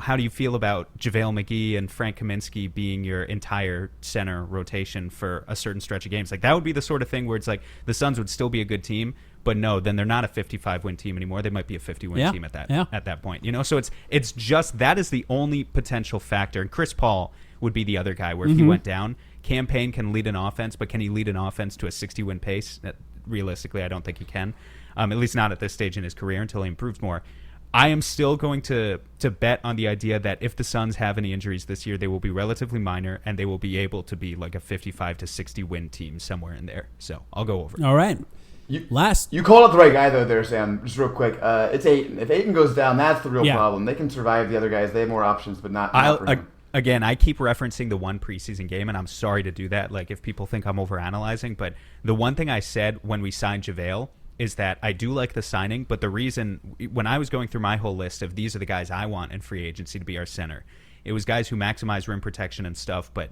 how do you feel about JaVale McGee and Frank Kaminsky being your entire center rotation for a certain stretch of games? Like, that would be the sort of thing where it's like the Suns would still be a good team, but no, then they're not a 55-win team anymore. They might be a 50-win team at that point. So it's just that is the only potential factor. And Chris Paul would be the other guy where if he went down, Campaign can lead an offense, but can he lead an offense to a 60-win pace? Realistically, I don't think he can, at least not at this stage in his career until he improves more. I am still going to bet on the idea that if the Suns have any injuries this year, they will be relatively minor, and they will be able to be like a 55 to 60 win team somewhere in there. So I'll go over. All right. You called out the right guy though there, Sam. Just real quick. It's Ayton. If Ayton goes down, that's the real problem. They can survive the other guys. They have more options, but not for him. Again, I keep referencing the one preseason game, and I'm sorry to do that. Like, if people think I'm overanalyzing, but the one thing I said when we signed JaVale is that I do like the signing, but the reason, when I was going through my whole list of these are the guys I want in free agency to be our center, it was guys who maximize rim protection and stuff, but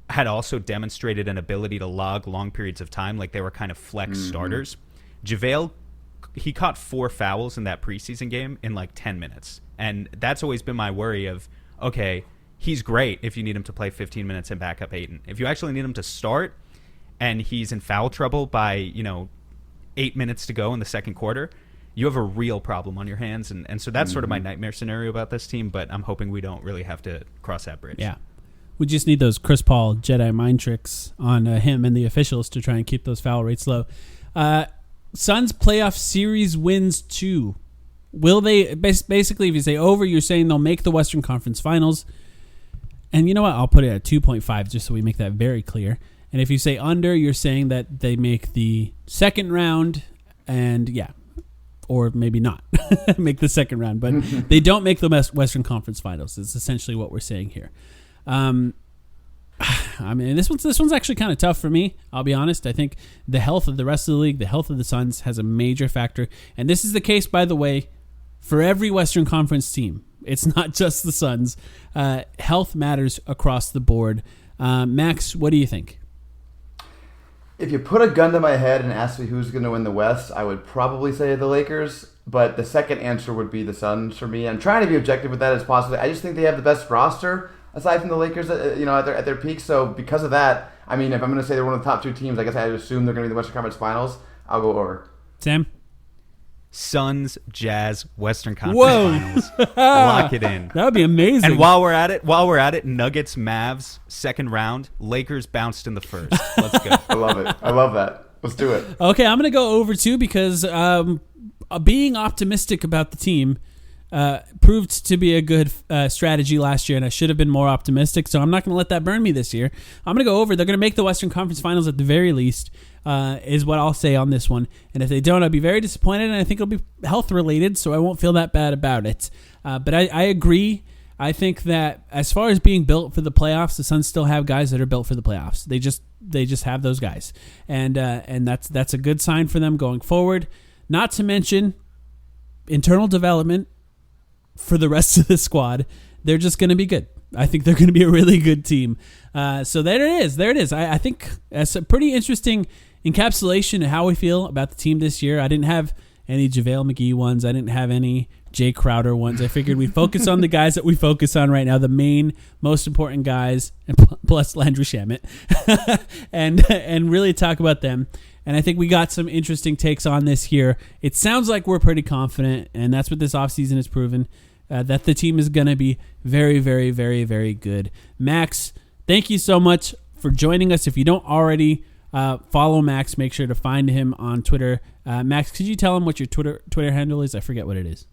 had also demonstrated an ability to log long periods of time, like they were kind of flex starters. JaVale, he caught 4 fouls in that preseason game in like 10 minutes. And that's always been my worry of, okay, he's great if you need him to play 15 minutes and back up Ayton. If you actually need him to start and he's in foul trouble by, 8 minutes to go in the second quarter, you have a real problem on your hands. And so that's sort of my nightmare scenario about this team, but I'm hoping we don't really have to cross that bridge. Yeah. We just need those Chris Paul Jedi mind tricks on him and the officials to try and keep those foul rates low. Suns playoff series wins 2. Will they, basically, if you say over, you're saying they'll make the Western Conference Finals. And you know what? I'll put it at 2.5 just so we make that very clear. And if you say under, you're saying that they make the second round and, or maybe not make the second round. But they don't make the Western Conference Finals. It's essentially what we're saying here. I mean, this one's actually kind of tough for me. I'll be honest. I think the health of the rest of the league, the health of the Suns has a major factor. And this is the case, by the way, for every Western Conference team. It's not just the Suns. Health matters across the board. Max, what do you think? If you put a gun to my head and asked me who's going to win the West, I would probably say the Lakers. But the second answer would be the Suns for me. I'm trying to be objective with that as possible. I just think they have the best roster aside from the Lakers, at their peak. So because of that, I mean, if I'm going to say they're one of the top 2 teams, I guess I would assume they're going to be in the Western Conference Finals. I'll go over. Sam? Suns, Jazz, Western Conference Finals. Lock it in. That would be amazing. And while we're at it, Nuggets, Mavs, second round. Lakers bounced in the first. Let's go. I love it. I love that. Let's do it. Okay, I'm going to go over 2 because being optimistic about the team proved to be a good strategy last year, and I should have been more optimistic, so I'm not going to let that burn me this year. I'm going to go over. They're going to make the Western Conference Finals at the very least, is what I'll say on this one. And if they don't, I'll be very disappointed, and I think it'll be health-related, so I won't feel that bad about it. But I agree. I think that as far as being built for the playoffs, the Suns still have guys that are built for the playoffs. They just have those guys, and that's a good sign for them going forward. Not to mention internal development for the rest of the squad. They're just going to be good. I think they're going to be a really good team. So there it is. I think that's a pretty interesting encapsulation of how we feel about the team this year. I didn't have any JaVale McGee ones. I didn't have any Jay Crowder ones. I figured we'd focus on the guys that we focus on right now, the main, most important guys, and plus Landry Shamet, and really talk about them. And I think we got some interesting takes on this here. It sounds like we're pretty confident, and that's what this offseason has proven, that the team is going to be very, very, very, very good. Max, thank you so much for joining us. If you don't already follow Max, make sure to find him on Twitter. Max, could you tell him what your Twitter handle is? I forget what it is.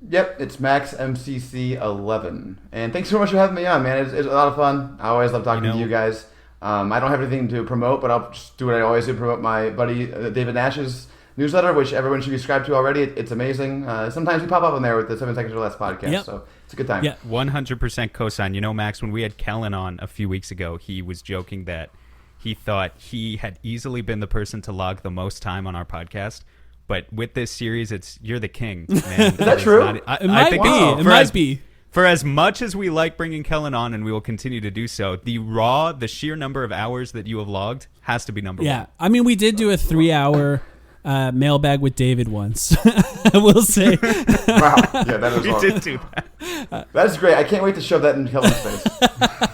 Yep, it's MaxMCC11. And thanks so much for having me on, man. It's a lot of fun. I always love talking to you guys. I don't have anything to promote, but I'll just do what I always do, promote my buddy David Nash's newsletter, which everyone should be subscribed to already. It's amazing. Sometimes we pop up on there with the 7 Seconds or Less podcast, so it's a good time. Yeah, 100% cosign. You know, Max, when we had Kellen on a few weeks ago, he was joking that he thought he had easily been the person to log the most time on our podcast. But with this series, you're the king, man. Is that true? It might be. For as much as we like bringing Kellen on, and we will continue to do so, the sheer number of hours that you have logged has to be number one. Yeah, I mean, we did do a 3-hour mailbag with David once. I will say. Wow, yeah, that was awesome. We did do that. That's great. I can't wait to shove that in Kellen's face.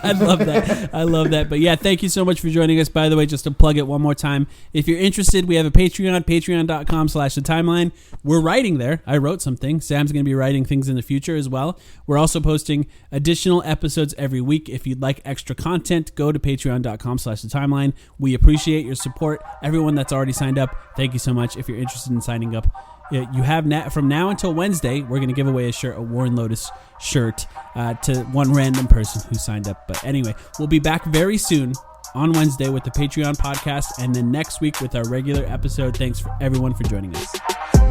I love that. But yeah, thank you so much for joining us. By the way, just to plug it one more time, if you're interested, we have a Patreon, patreon.com/thetimeline. We're writing there. I wrote something. Sam's going to be writing things in the future as well. We're also posting additional episodes every week. If you'd like extra content, go to patreon.com/thetimeline. We appreciate your support. Everyone that's already signed up, thank you so much. If you're interested in signing up, you have from now until Wednesday, we're going to give away a Warren Lotus shirt to one random person who signed up. But anyway, we'll be back very soon on Wednesday with the Patreon podcast, and then next week with our regular episode. Thanks for everyone for joining us.